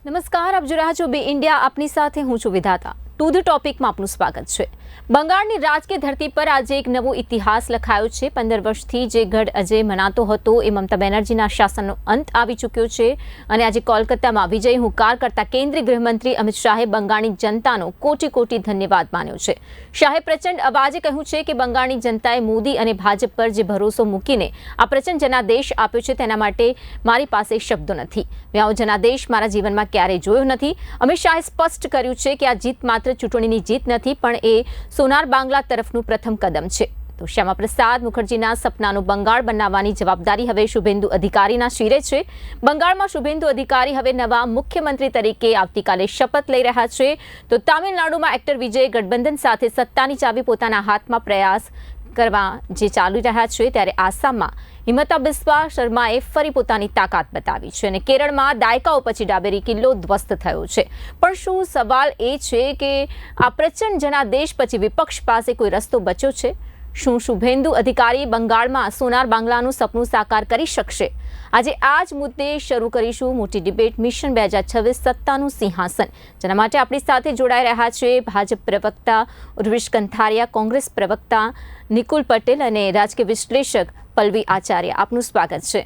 નમસ્કાર, આપ જોઈ રહ્યા છો બે ઇન્ડિયા. આપની સાથે હું છું વિધાતા. ટુ ધ ટોપિકમાં આપનું સ્વાગત છે. બંગાળની રાજકીય ધરતી પર આજે એક નવો ઇતિહાસ લખાયો છે. 15 વર્ષથી જે ગઢ અજય મનાતો હતો એ મમતા બેનર્જીના શાસનનો અંત આવી ચૂક્યો છે અને આજે કોલકાતામાં વિજય હુંકાર કરતા કેન્દ્રીય ગૃહમંત્રી અમિત શાહે બંગાળની જનતાનો કોટી કોટી ધન્યવાદ માન્યો છે. શાહે પ્રચંડ અવાજે કહ્યું છે કે બંગાળની જનતાએ મોદી અને ભાજપ પર જે ભરોસો મૂકીને આ પ્રચંડ જનાદેશ આપ્યો છે તેના માટે મારી પાસે શબ્દો નથી. મેં આવો જનાદેશ મારા જીવનમાં ક્યારેય જોયો નથી. અમિત શાહે સ્પષ્ટ કર્યું છે કે આ જીત માત્ર ચૂંટણીની જીત નથી, પણ એ સોનાર બાંગ્લા તરફનું પ્રથમ કદમ છે. તો શ્યામા પ્રસાદ મુખર્જીના સપનાનું બંગાળ બનાવવાની જવાબદારી હવે શુભેન્દુ અધિકારીના શિરે છે. બંગાળમાં શુભેન્દુ અધિકારી હવે નવા મુખ્યમંત્રી તરીકે આવતીકાલે શપથ લઈ રહ્યા છે. તો તામિલનાડુમાં એક્ટર વિજય ગઠબંધન સાથે સત્તાની ચાવી પોતાના હાથમાં પ્રયાસ કરવા જે ચાલી રહ્યા છે, ત્યારે આસામમાં હિમંતા બિસ્વા શર્માએ ફરી પોતાની તાકાત બતાવી છે અને કેરળમાં દાયકાઓ પછી ડાબેરી કિલ્લો ધ્વસ્ત થયો છે. પણ શું સવાલ એ છે કે આ પ્રચંડ જનાદેશ પછી વિપક્ષ પાસે કોઈ રસ્તો બચ્યો છે? શું શુભેન્દુ અધિકારી બંગાળમાં સોનાર બાંગ્લાનું સપનું સાકાર કરી શકશે? આજે આ જ મુદ્દે શરૂ કરીશું મોટી ડિબેટ મિશન 2026 સત્તાનું સિંહાસન. જેના માટે આપણી સાથે જોડાઈ રહ્યા છે ભાજપ પ્રવક્તા ઉર્વિશ કંથારિયા, કોંગ્રેસ પ્રવક્તા નિકુલ પટેલ અને રાજકીય વિશ્લેષક પલ્લવી આચાર્ય. આપનું સ્વાગત છે.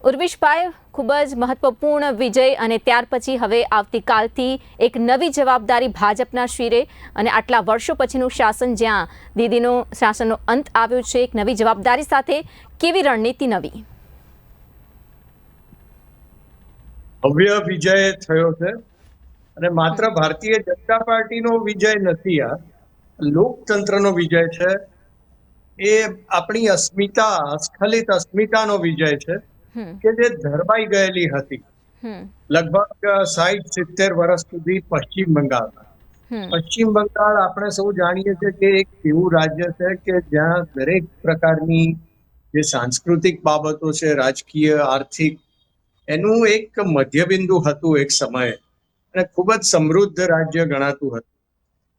ઉર્વિશભાઈ, ખૂબ જ મહત્વપૂર્ણ વિજય અને ત્યાર પછી હવે આવતીકાલથી એક નવી જવાબદારી ભાજપના શિરે અને આટલા વર્ષો પછીનું શાસન જ્યાં દીદીનો શાસનનો અંત આવ્યો છે, એક નવી જવાબદારી સાથે કેવી રણનીતિ નવી? ભવ્ય વિજય થયો છે અને માત્ર ભારતીય જનતા પાર્ટીનો વિજય નથી, આ લોકતંત્રનો વિજય છે. એ આપણી અસ્મિતા, સ્ખલિત અસ્મિતાનો વિજય છે કે જે ધરબાઈ ગયેલી હતી લગભગ 60-70 વર્ષ સુધી પશ્ચિમ બંગાળમાં. પશ્ચિમ બંગાળ આપણે સૌ જાણીએ છીએ કે એક એવું રાજ્ય છે કે જ્યાં દરેક પ્રકારની જે સાંસ્કૃતિક બાબતો છે, રાજકીય, આર્થિક, એનું એક મધ્યબિંદુ હતું એક સમયે અને ખૂબ જ સમૃદ્ધ રાજ્ય ગણાતું હતું.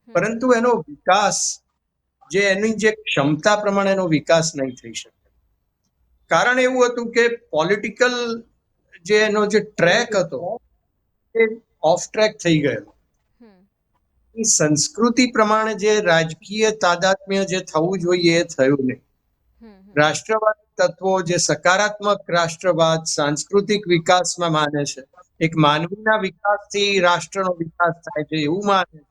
પરંતુ એનો વિકાસ, જે એની જે ક્ષમતા પ્રમાણેનો વિકાસ નહીં થઈ શકે. કારણ એવું હતું કે પોલિટિકલ જે એનો જે ટ્રેક હતો એ ઓફ ટ્રેક થઈ ગયો. સંસ્કૃતિ પ્રમાણે જે રાજકીય તાદાત્મ્ય જે થવું જોઈએ એ થયું નહીં. રાષ્ટ્રવાદી તત્વો જે સકારાત્મક રાષ્ટ્રવાદ, સાંસ્કૃતિક વિકાસમાં માને છે, એક માનવીના વિકાસથી રાષ્ટ્રનો વિકાસ થાય છે એવું માને છે,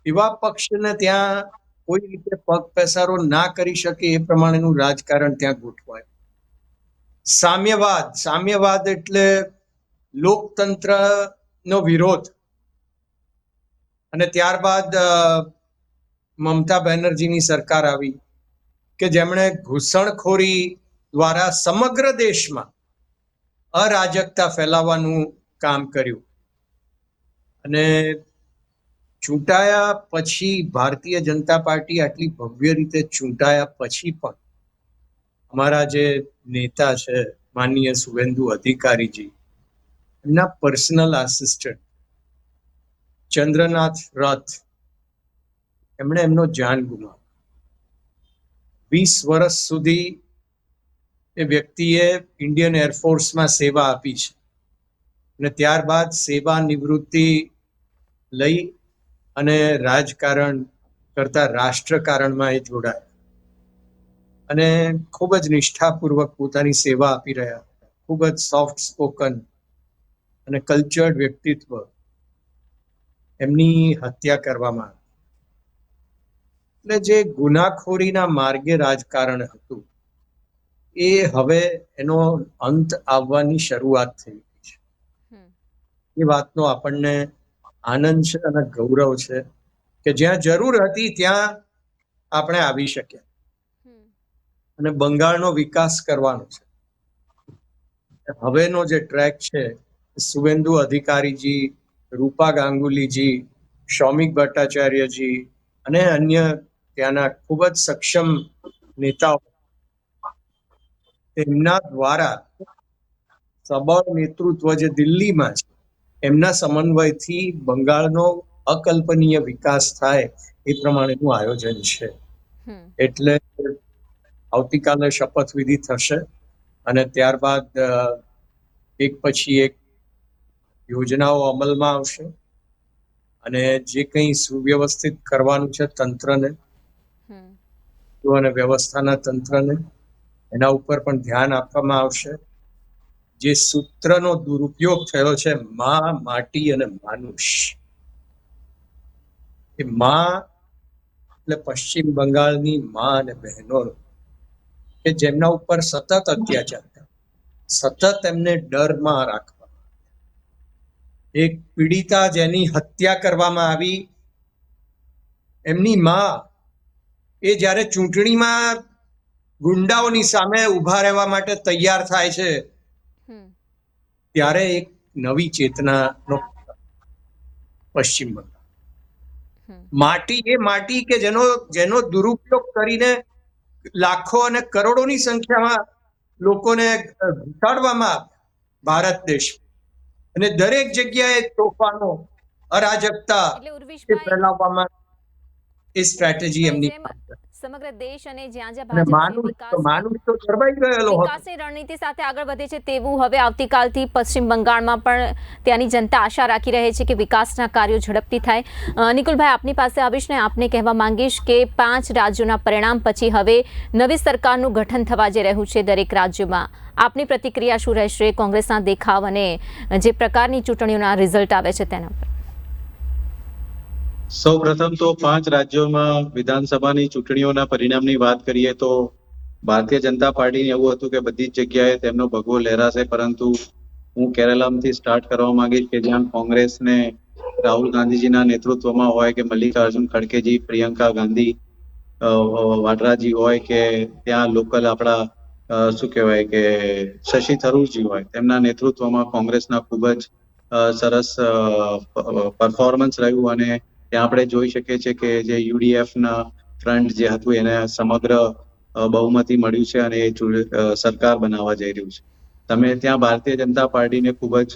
એવા પક્ષને ત્યાં કોઈ રીતે પગ પેસારો ના કરી શકે એ પ્રમાણેનું રાજકારણ ત્યાં ગોઠવાય. સામ્યવાદ એટલે લોકતંત્રનો વિરોધ. અને ત્યારબાદ મમતા બેનર્જીની સરકાર આવી કે જેમણે ઘૂસણખોરી દ્વારા સમગ્ર દેશમાં અરાજકતા ફેલાવવાનું કામ કર્યું. અને ચૂંટાયા પછી ભારતીય જનતા પાર્ટી આટલી ભવ્ય રીતે ચૂંટાયા પછી પણ અમારા જે નેતા છે માનનીય શુભેન્દુ અધિકારીજી, એમના પર્સનલ આસિસ્ટન્ટ ચંદ્રનાથ રથ, એમણે એમનો જાન ગુમાવ્યો. 20 વર્ષ સુધી એ વ્યક્તિએ ઇન્ડિયન એરફોર્સમાં સેવા આપી છે અને ત્યારબાદ સેવા નિવૃત્તિ લઈ અને રાજકારણ કરતા રાષ્ટ્રકારણમાં એ જોડાયા અને ખૂબ જ નિષ્ઠાપૂર્વક પોતાની સેવા આપી રહ્યા. ખૂબ જ સોફ્ટ સ્પોકન અને કલ્ચર્ડ વ્યક્તિત્વ. એમની હત્યા કરવામાં આવી. એટલે જે ગુનાખોરીના માર્ગે રાજકારણ હતું એ હવે એનો અંત આવવાની શરૂઆત થઈ ગઈ છે. એ વાતનો આપણને આનંદ છે અને ગૌરવ છે કે જ્યાં જરૂર હતી ત્યાં આપણે આવી શક્યા અને બંગાળનો વિકાસ કરવાનો છે. હવેનો જે ટ્રેક છે, શુભેન્દુ અધિકારીજી, રૂપા ગાંગુલીજી, શૌમિક ભટ્ટાચાર્યજી અને અન્ય ત્યાંના ખૂબ જ સક્ષમ નેતાઓ, તેમના દ્વારા સબળ નેતૃત્વ જે દિલ્હીમાં છે, એમના સમન્વયથી બંગાળનો અકલ્પનીય વિકાસ થાય એ પ્રમાણેનું આયોજન છે. એટલે આવતીકાલે શપથવિધિ થશે અને ત્યારબાદ એક પછી એક યોજનાઓ અમલમાં આવશે અને જે કંઈ સુવ્યવસ્થિત કરવાનું છે તંત્રને અને વ્યવસ્થાના તંત્રને એના ઉપર પણ ધ્યાન આપવામાં આવશે. જે સૂત્રનો દુરુપયોગ થયો છે મા, માટી અને માનુષ, એ મા એટલે પશ્ચિમ બંગાળની મા અને બહેનો કે જેમના ઉપર સતત અત્યાચાર, સતત એમને ડરમાં રાખવા, એક પીડિતા જેની હત્યા કરવામાં આવી, એમની મા એ જ્યારે ચૂંટણીમાં ગુંડાઓની સામે ઊભા રહેવા માટે તૈયાર થાય છે ત્યારે એક નવી ચેતનાનો પશ્ચિમ બંગાળ. માટી એ માટી કે જેનો દુરુપયોગ કરીને લાખો અને કરોડોની સંખ્યામાં લોકોને ઘટાડવામાં આવ્યા ભારત દેશ, અને દરેક જગ્યાએ તોફાનો, અરાજકતા એટલે એ ઉર્વિશભાઈ, ફેલાવવામાં એ સ્ટ્રેટેજી એમની જેમ પાસે. સમગ્ર દેશ અને જ્યાં જ્યાં અને ભાજપ છે, માનુષ તો દરબાઈ ગયેલો હતો. વિકાસની રણનીતિ સાથે આગળ વધે છે તેવું હવે આવતીકાલથી પશ્ચિમ બંગાળમાં પણ ત્યાંની જનતા આશા રાખી રહી છે કે વિકાસના કાર્યો ઝડપથી થાય. નિકુલભાઈ, આપની પાસે આવીશ ને આપને કહેવા માંગીશ કે 5 રાજ્યોના પરિણામ પછી હવે નવી સરકારનું ગઠન થવા જઈ રહ્યું છે દરેક રાજ્યોમાં. આપની પ્રતિક્રિયા શું રહેશે કોંગ્રેસના દેખાવ અને જે પ્રકારની ચૂંટણીઓના રિઝલ્ટ આવે છે તેના પર? સૌ પ્રથમ તો 5 રાજ્યોમાં વિધાનસભાની ચૂંટણીઓના પરિણામની વાત કરીએ તો ભારતીય જનતા પાર્ટીને એવું હતું કે બધી જ જગ્યાએ તેમનો ભગવો લહેરાશે, પરંતુ હું કેરળથી સ્ટાર્ટ કરવા માંગીશ કે જ્યાં કોંગ્રેસને રાહુલ ગાંધીજીના નેતૃત્વમાં હોય કે મલ્લિકાર્જુન ખડગેજી, પ્રિયંકા ગાંધી વાડરાજી હોય કે ત્યાં લોકલ આપણા શું કહેવાય કે શશી થરૂરજી હોય, તેમના નેતૃત્વમાં કોંગ્રેસના ખૂબ જ સરસ પરફોર્મન્સ રહ્યું અને ત્યાં આપણે જોઈ શકીએ છીએ કે જે યુડીએફના ફ્રન્ટ જે હતું એને સમગ્ર બહુમતી મળ્યું છે અને એ સરકાર બનાવવા જઈ રહ્યું છે. તમે ત્યાં ભારતીય જનતા પાર્ટીને ખૂબ જ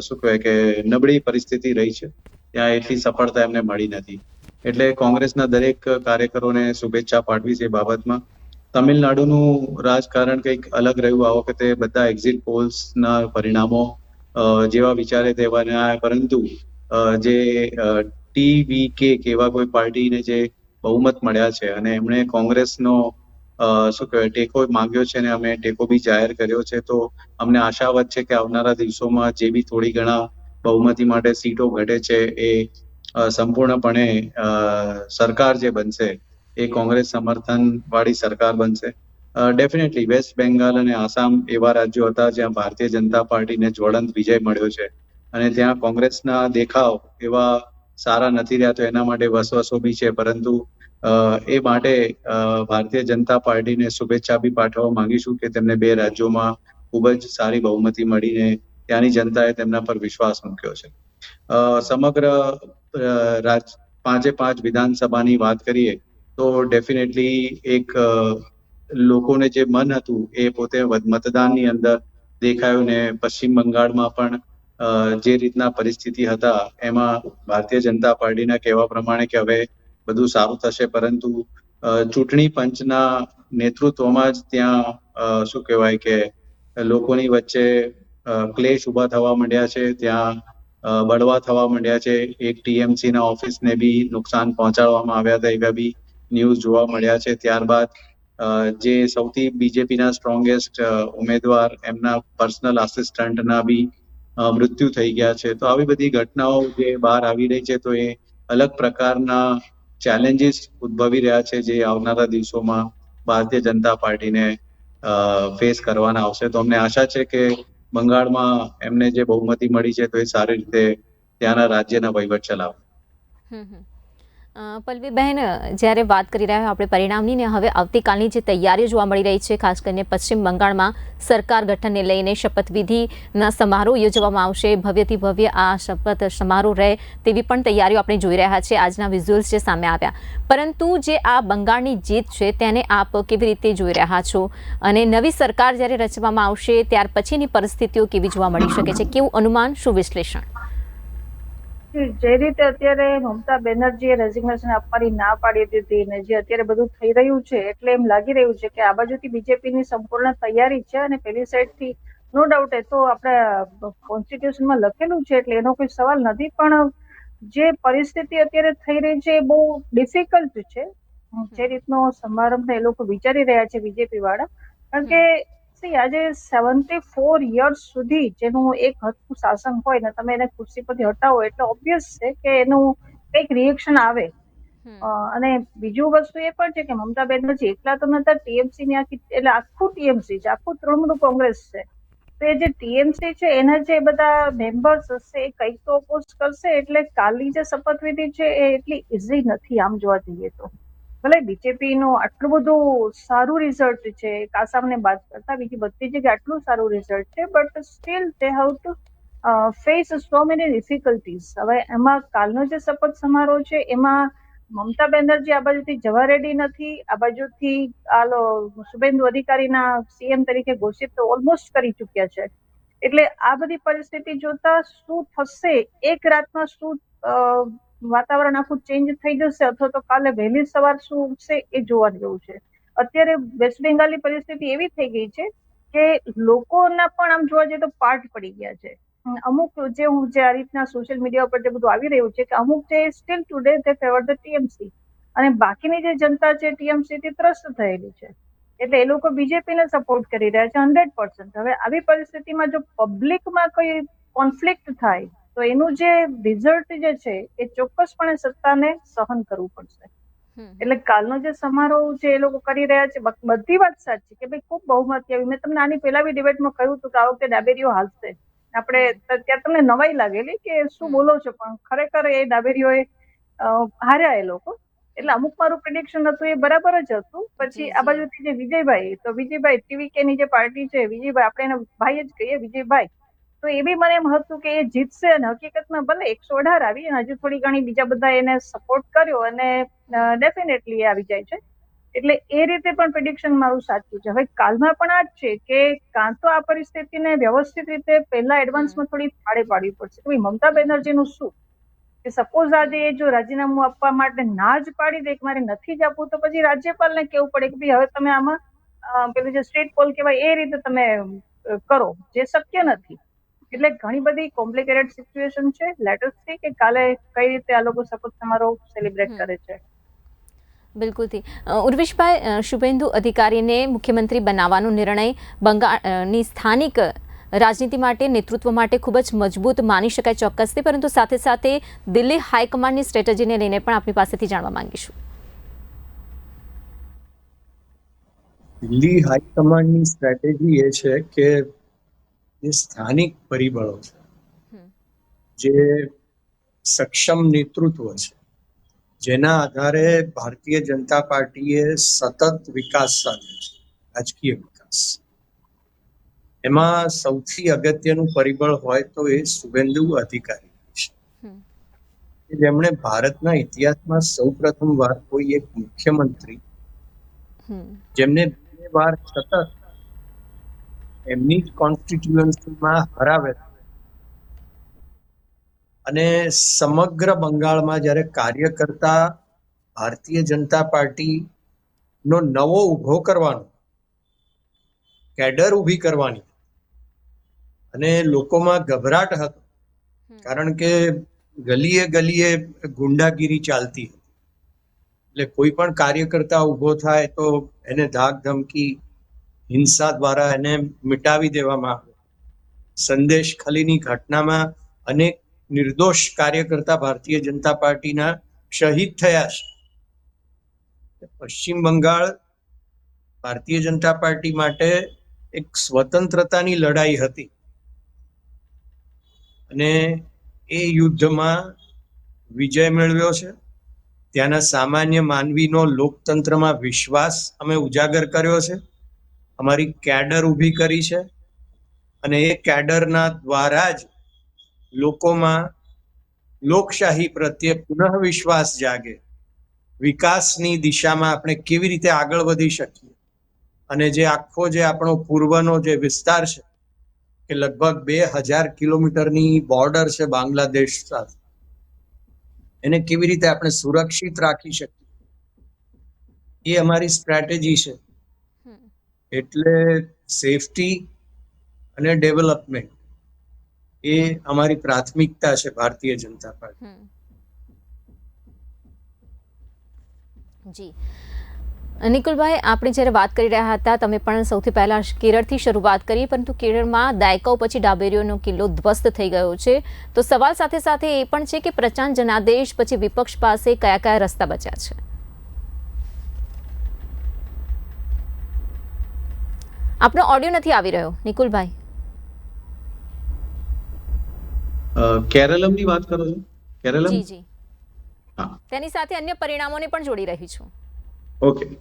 શું કહેવાય કે નબળી પરિસ્થિતિ રહી છે, ત્યાં એટલી સફળતા એમને મળી નથી. એટલે કોંગ્રેસના દરેક કાર્યકરોને શુભેચ્છા પાઠવી છે એ બાબતમાં. તમિલનાડુનું રાજકારણ કંઈક અલગ રહ્યું આ વખતે. બધા એક્ઝિટ પોલ્સના પરિણામો જેવા વિચારે તેવા ના આવ્યા, પરંતુ જે ટીવીકે એવા કોઈ પાર્ટીને જે બહુમત મળ્યા છે અને એમણે કોંગ્રેસનો શું કહેવાય ટેકો માંગ્યો છે અને અમે ટેકો બી જાહેર કર્યો છે, તો અમને આશાવાદ છે કે આવનારા દિવસોમાં જે બી થોડી ઘણા બહુમતી માટે સીટો ઘટે છે એ સંપૂર્ણપણે સરકાર જે બનશે એ કોંગ્રેસ સમર્થન વાળી સરકાર બનશે. ડેફિનેટલી વેસ્ટ બેંગાલ અને આસામ એવા રાજ્યો હતા જ્યાં ભારતીય જનતા પાર્ટીને જ્વલંત વિજય મળ્યો છે અને ત્યાં કોંગ્રેસના દેખાવ એવા સારા નથી રહ્યા, તો એના માટે વસવસો બી છે. પરંતુ એ માટે ભારતીય જનતા પાર્ટીને શુભેચ્છા બી પાઠવવા માંગીશું કે તેમને 2 રાજ્યોમાં ખૂબ જ સારી બહુમતી મળીને ત્યાંની જનતાએ તેમના પર વિશ્વાસ મૂક્યો છે. સમગ્ર 5 વિધાનસભાની વાત કરીએ તો ડેફિનેટલી એક લોકોને જે મન હતું એ પોતે મતદાનની અંદર દેખાયું ને પશ્ચિમ બંગાળમાં પણ જે રીતના પરિસ્થિતિ હતા એમાં ભારતીય જનતા પાર્ટીના કહેવા પ્રમાણે કે હવે બધું સારું થશે, પરંતુ ચૂંટણી પંચના નેતૃત્વમાં જ ત્યાં શું કહેવાય કે લોકોની વચ્ચે ક્લેશ ઉભા થવા માંડ્યા છે, ત્યાં બળવા થવા માંડ્યા છે. એક ટીએમસીના ઓફિસને બી નુકસાન પહોંચાડવામાં આવ્યા હતા એવા બી ન્યૂઝ જોવા મળ્યા છે. ત્યારબાદ જે સૌથી બીજેપીના સ્ટ્રોંગેસ્ટ ઉમેદવાર એમના પર્સનલ આસિસ્ટન્ટના બી મૃત્યુ થઈ ગયા છે. તો આવી બધી ઘટનાઓ જે બહાર આવી રહી છે, તો એ અલગ પ્રકારના ચેલેન્જીસ ઉદ્ભવી રહ્યા છે જે આવનારા દિવસોમાં ભારતીય જનતા પાર્ટીને ફેસ કરવાના આવશે. તો અમને આશા છે કે બંગાળમાં એમને જે બહુમતી મળી છે તો એ સારી રીતે ત્યાંના રાજ્યના વહીવટ ચલાવે. પલ્લવીબહેન, જ્યારે વાત કરી રહ્યા આપણે પરિણામની ને હવે આવતીકાલની જે તૈયારીઓ જોવા મળી રહી છે, ખાસ કરીને પશ્ચિમ બંગાળમાં સરકાર ગઠનને લઈને શપથવિધિના સમારોહ યોજવામાં આવશે, ભવ્યથી ભવ્ય આ શપથ સમારોહ રહે તેવી પણ તૈયારીઓ આપણે જોઈ રહ્યા છે. આજના વિઝ્યુઅલ્સ જે સામે આવ્યા, પરંતુ જે આ બંગાળની જીત છે તેને આપ કેવી રીતે જોઈ રહ્યા છો અને નવી સરકાર જ્યારે રચવામાં આવશે ત્યાર પછીની પરિસ્થિતિઓ કેવી જોવા મળી શકે છે? કેવું અનુમાન, શું વિશ્લેષણ? જે રીતે અત્યારે મમતા બેનર્જીએ રેઝિગ્નેશન આપવાની ના પાડી દીધી ને જે અત્યારે બધું થઈ રહ્યું છે, એટલે એમ લાગી રહ્યું છે કે આ બાજુથી બીજેપીની સંપૂર્ણ તૈયારી છે અને પેલી સાઈડથી નો ડાઉટ એ તો આપણે કોન્સ્ટિટ્યુશનમાં લખેલું છે એટલે એનો કોઈ સવાલ નથી, પણ જે પરિસ્થિતિ અત્યારે થઈ રહી છે એ બહુ ડિફિકલ્ટ છે. જે રીતનો સમારંભ એ લોકો વિચારી રહ્યા છે બીજેપી વાળા, કારણ કે આજે 74 યર્સ સુધી જેનું એક હતું શાસન હોય ને તમે એને ખુરશી પરથી હટાવો એટલે ઓબ્વિયસ છે કે એનું કંઈક રિએક્શન આવે. અને બીજું વસ્તુ એ પણ છે કે મમતા બેનર્જી એકલા તો નતા, ટીએમસી ની આખી એટલે આખું ટીએમસી છે, આખું તૃણમૂલ કોંગ્રેસ છે. તો એ જે ટીએમસી છે એના જે બધા મેમ્બર્સ હશે એ કંઈક તો ઓપોઝ કરશે, એટલે કાલની જે શપથવિધિ છે એ એટલી ઇઝી નથી આમ જોવા જઈએ તો. ભલે બીજેપી નું આટલું બધું સારું રિઝલ્ટ છે, આસામને બાદ કરતા બીજી બધી જગ્યાએ આટલું સારું રિઝલ્ટ છે, but still they have to face so many difficulties. હવે એમાં કાલનો જે શપથ સમારોહ છે એમાં મમતા બેનર્જી આ બાજુથી જવા રેડી નથી, આ બાજુથી શુભેન્દુ અધિકારીના સીએમ તરીકે ઘોષિત તો ઓલમોસ્ટ કરી ચુક્યા છે. એટલે આ બધી પરિસ્થિતિ જોતા શું થશે, એક રાતમાં શું વાતાવરણ આખું ચેન્જ થઈ જશે અથવા તો કાલે વહેલી સવાર શું ઉઠશે એ જોવા જેવું છે. અત્યારે વેસ્ટ બેંગાલની પરિસ્થિતિ એવી થઈ ગઈ છે કે લોકોના પણ આમ જોવા જઈએ તો પાર્ટ પડી ગયા છે. અમુક જે આ રીતના સોશિયલ મીડિયા ઉપર જે બધું આવી રહ્યું છે કે અમુક જે still today they favour the TMC, અને બાકીની જે જનતા છે ટીએમસી થી ત્રસ્ત થયેલી છે, એટલે એ લોકો બીજેપીને સપોર્ટ કરી રહ્યા છે 100%. હવે આવી પરિસ્થિતિમાં જો પબ્લિકમાં કોઈ કોન્ફ્લિક્ટ થાય તો એનું જે રિઝલ્ટ જે છે એ ચોક્કસપણે સત્તાને સહન કરવું પડશે. એટલે કાલનો જે સમારોહ જે એ લોકો કરી રહ્યા છે બધી વાત સાચી કે ભાઈ ખૂબ બહુમતી આવી. મેં તમને આની પહેલા બી ડિબેટમાં કહ્યું હતું કે આ વખતે ડાબેરીઓ હાલશે. આપણે ત્યાં તમને નવાઈ લાગેલી કે શું બોલો છો, પણ ખરેખર એ ડાબેરીઓએ હાર્યા એ લોકો. એટલે અમુક મારું પ્રિડિક્શન હતું એ બરાબર જ હતું. પછી આ બાજુથી જે વિજયભાઈ ટીવીકે ની જે પાર્ટી છે, વિજયભાઈ આપણે એના ભાઈ જ કહીએ વિજયભાઈ, તો એ બી મને એમ હતું કે એ જીતશે અને હકીકતમાં ભલે 118 આવી અને હજુ થોડી ઘણી બીજા બધા એને સપોર્ટ કર્યો અને ડેફિનેટલી આવી જાય છે. એટલે એ રીતે પણ પ્રિડિક્શન મારું સાચું છે. હવે કાલમાં પણ આ જ છે કે કાં તો આ પરિસ્થિતિને વ્યવસ્થિત રીતે પહેલા એડવાન્સમાં થોડી થાળે પાડવી પડશે. તો મમતા બેનર્જીનું શું કે સપોઝ આજે એ જો રાજીનામું આપવા માટે ના જ પાડી દે કે મારે નથી જ આપવું, તો પછી રાજ્યપાલને કેવું પડે કે ભાઈ હવે તમે આમાં પેલું જે સ્ટેટ પોલ કહેવાય એ રીતે તમે કરો, જે શક્ય નથી. એટલે ઘણી બધી કોમ્પ્લિકેટેડ સિચ્યુએશન છે. લેટ અસ સી કે કાલે કઈ રીતે આ લોકો શપથ સમારોહ સેલિબ્રેટ કરે છે. બિલકુલથી. ઉર્વિશભાઈ, શુભેન્દુ અધિકારીને મુખ્યમંત્રી બનાવવાનો નિર્ણય બંગાળની સ્થાનિક રાજનીતિ માટે, નેતૃત્વ માટે ખૂબ જ મજબૂત માની શકાય ચોક્કસથી, પરંતુ સાથે સાથે દિલ્હી હાઈકમાન્ડની સ્ટ્રેટેજીને લઈને પણ આપણી પાસેથી જાણવા માંગીશું. દિલ્હી હાઈકમાન્ડની સ્ટ્રેટેજી એ છે કે જે સ્થાનિક પરિબળો છે, જે સક્ષમ નેતૃત્વ છે, જેના આધારે ભારતીય જનતા પાર્ટીએ સતત વિકાસ સાધ્યો છે, રાજકીય વિકાસ, એમાં સૌથી અગત્યનું પરિબળ હોય તો એ શુભેન્દુ અધિકારી છે, જેમણે ભારતના ઇતિહાસમાં સૌપ્રથમ વાર કોઈ એક મુખ્યમંત્રી જેમને 2 વાર સતત એમની જ કોન્સ્ટિટ્યુઅન્સીમાં હરાવે અને સમગ્ર બંગાળમાં જ્યારે કાર્યકર્તા ભારતીય જનતા પાર્ટી નો નવો ઉભો કરવાનો, કેડર ઊભી કરવાની અને લોકોમાં ગભરાટ હતો, કારણ કે ગલીએ ગલીએ ગુંડાગીરી ચાલતી હતી. એટલે કોઈ પણ કાર્યકર્તા ઉભો થાય તો એને ધાક ધમકી, હિંસા દ્વારા એને મિટાવી દેવામાં આવે. સંદેશ ખલીની ઘટનામાં અનેક નિર્દોષ કાર્યકર્તા ભારતીય જનતા પાર્ટીના શહીદ થયા છે. પશ્ચિમ બંગાળ ભારતીય જનતા પાર્ટી માટે એક સ્વતંત્રતાની લડાઈ હતી અને એ યુદ્ધમાં વિજય મેળવ્યો છે. ત્યાંના સામાન્ય માનવીનો લોકતંત્રમાં વિશ્વાસ અમે ઉજાગર કર્યો છે, અમારી કેડર ઊભી કરી છે અને એ કેડરના દ્વારા જ લોકોમાં લોકશાહી પ્રત્યે પુનઃ વિશ્વાસ જાગે, વિકાસની દિશામાં આપણે કેવી રીતે આગળ વધી શકીએ, અને જે આખો જે આપણો પૂર્વનો જે વિસ્તાર છે કે લગભગ 2000 કિલોમીટરની બોર્ડર છે બાંગ્લાદેશ સાથે, એને કેવી રીતે આપણે સુરક્ષિત રાખી શકીએ, એ અમારી સ્ટ્રેટેજી છે. એટલે સેફટી અને ડેવલપમેન્ટ એ અમારી પ્રાથમિકતા છે ભારતીય જનતા પાર્ટી. જી નિકુલભાઈ, આપણે જ્યારે વાત કરી રહ્યા હતા, તમે પણ સૌથી પહેલા કેરળથી શરૂઆત કરી, પરંતુ કેરળમાં દાયકાઓ પછી ડાબેરીઓનો કિલ્લો ધ્વસ્ત થઈ ગયો છે. તો સવાલ સાથે સાથે એ પણ છે કે પ્રચાર જનાદેશ પછી વિપક્ષ પાસે કયા કયા રસ્તા બચ્યા છે? આપનો ઓડિયો નથી આવી રહ્યો નિકુલભાઈ. કેરળમની વાત કરો છો? કેરળમ? જી જી, હા, તેની સાથે અન્ય પરિણામોને પણ જોડી રહી છું. ઓકે.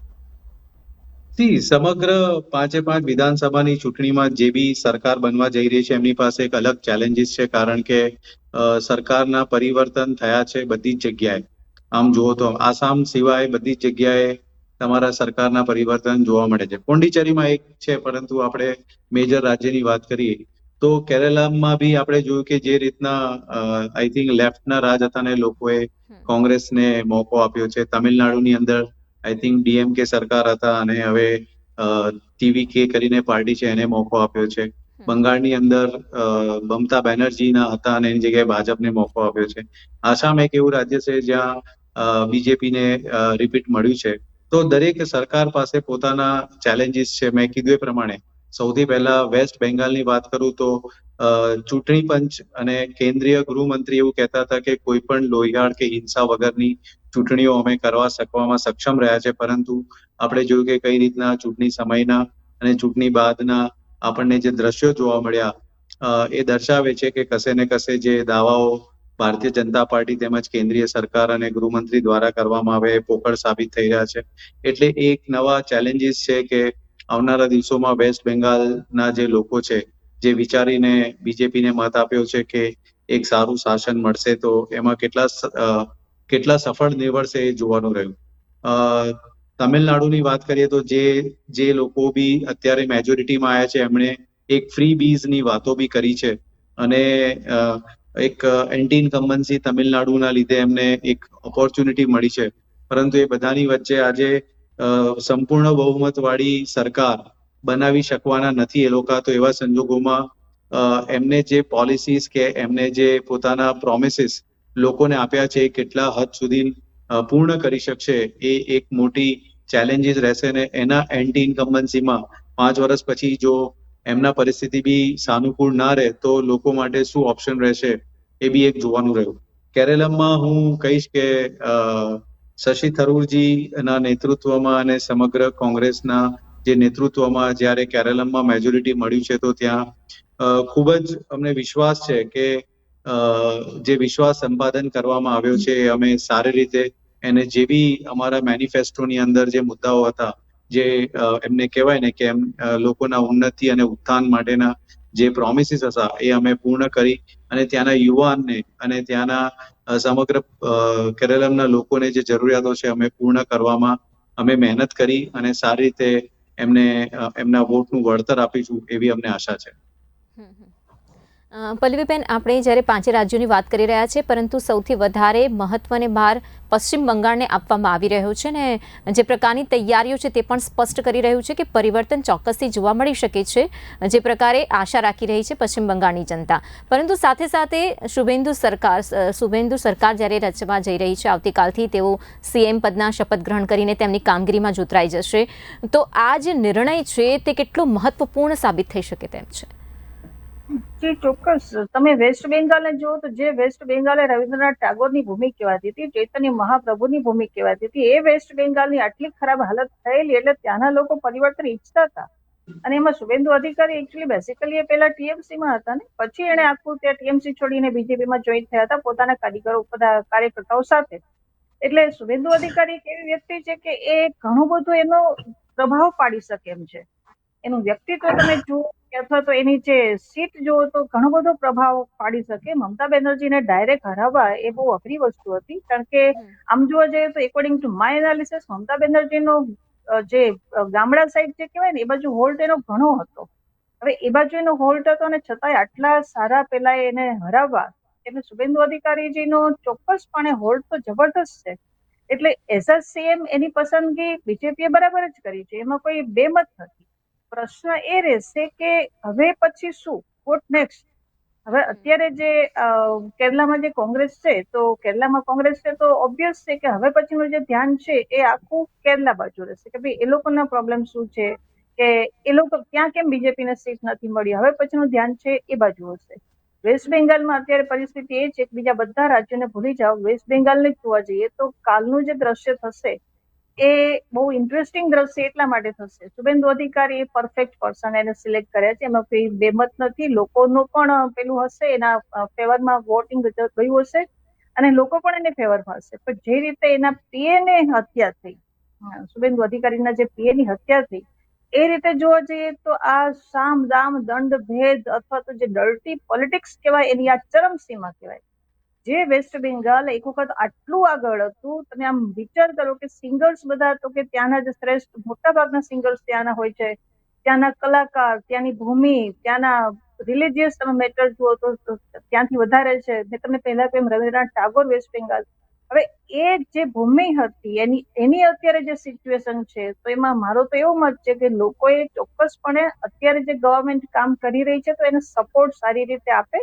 સમગ્ર 5 વિધાનસભાની ચૂંટણીમાં જે બી સરકાર બનવા જઈ રહી છે એમની પાસે એક અલગ ચેલેન્જીસ છે, કારણ કે સરકારના પરિવર્તન થયા છે બધી જ જગ્યાએ. આમ જુઓ તો આસામ સિવાય બધી જ જગ્યાએ તમારા સરકારના પરિવર્તન જોવા મળે છે. પોંડિચેરીમાં એક છે, પરંતુ આપણે મેજર રાજ્યની વાત કરીએ તો કેરળમાં બી આપણે જોયું કે જે રીતના આઈ થિંક લેફ્ટના રાજ હતા ને લોકોએ કોંગ્રેસને મોકો આપ્યો છે. તમિલનાડુની અંદર આઈ થિંક ડીએમકે સરકાર હતા અને હવે ટીવીકે કરીને પાર્ટી છે એને મોકો આપ્યો છે. બંગાળની અંદર મમતા બેનર્જીના હતા અને એની જગ્યાએ ભાજપને મોકો આપ્યો છે. આસામ એક એવું રાજ્ય છે જ્યાં બીજેપીને રિપીટ મળ્યું છે. તો દરેક સરકાર પાસે પોતાના ચેલેન્જીસ છે. મેં કીધું એ પ્રમાણે સૌથી પહેલા વેસ્ટ બેંગાલની વાત કરું તો ચૂંટણી પંચ અને કેન્દ્રીય ગૃહમંત્રી એવું કહેતા હતા કે કોઈ પણ લોહિયાળ કે હિંસા વગરની ચૂંટણીઓ અમે કરવા શકવામાં સક્ષમ રહ્યા છે, પરંતુ આપણે જોયું કે કઈ રીતના ચૂંટણી સમયના અને ચૂંટણી બાદના આપણને જે દ્રશ્યો જોવા મળ્યા એ દર્શાવે છે કે કશે ને કશે જે દાવાઓ ભારતીય જનતા પાર્ટી તેમજ કેન્દ્રીય સરકાર અને ગૃહમંત્રી દ્વારા કરવામાં આવે એ પોકળ સાબિત થઈ રહ્યા છે. એટલે એક નવા ચેલેન્જીસ છે કે આવનારા દિવસોમાં વેસ્ટ બેંગાલના જે લોકો છે જે વિચારીને બીજેપીને મત આપ્યો છે કે એક સારું શાસન મળશે, તો એમાં કેટલા સફળ નીવડશે એ જોવાનું રહ્યું. તમિલનાડુની વાત કરીએ તો જે લોકો બી અત્યારે મેજોરિટીમાં આવ્યા છે એમણે એક ફ્રી બીઝની વાતો બી કરી છે અને એક એન્ટી ઇન્કમ્બન્સી તમિલનાડુના લીધે એમને એક ઓપોર્ચ્યુનિટી મળી છે. પરંતુ એ બધાની વચ્ચે આજે સંપૂર્ણ બહુમતવાળી સરકાર બનાવી શકવાના નથી એ લોકો. તો એવા સંજોગોમાં એમને જે પોલિસીસ કે એમને જે પોતાના પ્રોમિસીસ લોકોને આપ્યા છે એ કેટલા હદ સુધી પૂર્ણ કરી શકશે એ એક મોટી ચેલેન્જીસ રહેશે. ને એના એન્ટી ઇન્કમ્બન્સીમાં 5 વર્ષ પછી જો એમના પરિસ્થિતિ બી સાનુકૂળ ના રહે તો લોકો માટે શું ઓપ્શન રહેશે એ બી એક જોવાનું રહ્યું. કેરળમાં હું કહીશ કે શશી થરૂરજીના નેતૃત્વમાં અને સમગ્ર કોંગ્રેસના જે નેતૃત્વમાં જ્યારે કેરળમાં મેજોરિટી મળ્યું છે તો ત્યાં ખૂબ જ અમને વિશ્વાસ છે કે જે વિશ્વાસ સંપાદન કરવામાં આવ્યો છે અમે સારી રીતે એને જે બી અમારા મેનિફેસ્ટોની અંદર જે મુદ્દાઓ હતા, જે એમને કહેવાય ને કે એમ લોકોના ઉન્નતિ અને ઉત્થાન માટેના જે પ્રોમિસીસ હતા એ અમે પૂર્ણ કરી અને ત્યાંના યુવાનને અને ત્યાંના સમગ્ર કેરળના લોકોને જે જરૂરિયાતો છે અમે પૂર્ણ કરવામાં અમે મહેનત કરી અને સારી રીતે એમને એમના વોટનું વળતર આપીશું એવી અમને આશા છે. પલ્લવીબેન, આપણે જ્યારે 5 રાજ્યોની વાત કરી રહ્યા છીએ, પરંતુ સૌથી વધારે મહત્વને ભાર પશ્ચિમ બંગાળને આપવામાં આવી રહ્યો છે ને જે પ્રકારની તૈયારીઓ છે તે પણ સ્પષ્ટ કરી રહ્યું છે કે પરિવર્તન ચોક્કસથી જોવા મળી શકે છે, જે પ્રકારે આશા રાખી રહી છે પશ્ચિમ બંગાળની જનતા. પરંતુ સાથે સાથે શુભેન્દુ સરકાર જ્યારે રચવા જઈ રહી છે, આવતીકાલથી તેઓ સીએમ પદના શપથ ગ્રહણ કરીને તેમની કામગીરીમાં જોતરાઈ જશે, તો આ જે નિર્ણય છે તે કેટલો મહત્વપૂર્ણ સાબિત થઈ શકે તેમ છે? જી ચોક્કસ. તમે વેસ્ટ બેંગાલને જુઓ તો જે વેસ્ટ બેંગાલે રવિન્દ્રનાથ ટાગોરની ભૂમિ કહેવાતી હતી, ચૈતન્ય મહાપ્રભુની ભૂમિ કહેવાતી હતી, એ વેસ્ટ બેંગાલની આટલી ખરાબ હાલત થયેલી એટલે ત્યાંના લોકો પરિવર્તન ઈચ્છતા હતા. અને એમાં શુભેન્દુ અધિકારી એકચ્યુઅલી બેસિકલી એ પહેલા ટીએમસીમાં હતા ને પછી એને આખું ત્યાં ટીએમસી છોડીને બીજેપીમાં જોઈન થયા હતા પોતાના કાર્યકર્તાઓ સાથે. એટલે શુભેન્દુ અધિકારી એક એવી વ્યક્તિ છે કે એ ઘણું બધું એનો પ્રભાવ પાડી શકે એમ છે. એનું વ્યક્તિત્વ તમે જુઓ અથવા તો એની જે સીટ જુઓ તો ઘણો બધો પ્રભાવ પાડી શકે. મમતા બેનર્જીને ડાયરેક્ટ હરાવવા એ બહુ અઘરી વસ્તુ હતી, કારણ કે આમ જોવા જઈએ તો એકોર્ડિંગ ટુ માય એનાલિસિસ મમતા બેનર્જીનો જે ગામડા સાઈડ જે કહેવાય ને એ બાજુ હોલ્ટ એનો ઘણો હતો. હવે એ બાજુ એનો હોલ્ટ હતો અને છતાંય આટલા સારા પેલા એને હરાવવા એટલે શુભેન્દુ અધિકારીજીનો ચોક્કસપણે હોલ્ટ તો જબરદસ્ત છે. એટલે એઝ અ સીએમ એની પસંદગી બીજેપીએ બરાબર જ કરી છે, એમાં કોઈ બેમત નથી. પ્રશ્ન એ રહેશે કે હવે પછી શું, વોટ નેક્સ્ટ? હવે અત્યારે જે કેરલામાં જે કોંગ્રેસ છે, તો કેરલામાં કોંગ્રેસ છે તો ઓબ્વિયસ છે કે હવે પછીનું જે ધ્યાન છે એ આખું કેરલા બાજુ રહેશે કે ભાઈ એ લોકોના પ્રોબ્લેમ શું છે, કે એ લોકો ત્યાં કેમ બીજેપીને સીટ નથી મળી. હવે પછીનું ધ્યાન છે એ બાજુ હશે. વેસ્ટ બેંગાલમાં અત્યારે પરિસ્થિતિ એ છે કે બીજા બધા રાજ્યોને ભૂલી જાઓ, વેસ્ટ બેંગાલને જ જોવા જઈએ તો કાલનું જે દ્રશ્ય થશે એ બહુ ઇન્ટરેસ્ટિંગ દ્રશ્ય એટલા માટે થશે. શુભેન્દુ અધિકારી એ પરફેક્ટ પર્સન એને સિલેક્ટ કર્યા છે, એમાં કોઈ બેમત નથી. લોકોનું પણ પેલું હશે, એના ફેવરમાં વોટિંગ ગયું હશે અને લોકો પણ એને ફેવરમાં હશે. પણ જે રીતે એના પીએ ને હત્યા થઈ, શુભેન્દુ અધિકારીના જે પીએ ની હત્યા થઈ, એ રીતે જોવા જઈએ તો આ સામ દામ દંડ ભેદ અથવા તો જે ડર્ટી પોલિટિક્સ કહેવાય એની આ ચરમસીમા કહેવાય. જે વેસ્ટ બેંગાલ એક વખત આટલું આગળ હતું, તમે આમ વિચાર કરો કે સિંગર્સ બધા તો કે ત્યાંના જે શ્રેષ્ઠ મોટા ભાગના સિંગર્સ ત્યાંના હોય છે, ત્યાંના કલાકાર, ત્યાંની ભૂમિ, ત્યાંના રિલિજિયસ તમે મેટર જુઓ તો ત્યાંથી વધારે છે. મેં તમને પહેલા કહ્યું રવિન્દ્રનાથ ટાગોર વેસ્ટ બેંગાલ. હવે એ જે ભૂમિ હતી એની અત્યારે જે સિચ્યુએશન છે, તો એમાં મારો તો એવો મત છે કે લોકોએ ચોક્કસપણે અત્યારે જે ગવર્મેન્ટ કામ કરી રહી છે તો એને સપોર્ટ સારી રીતે આપે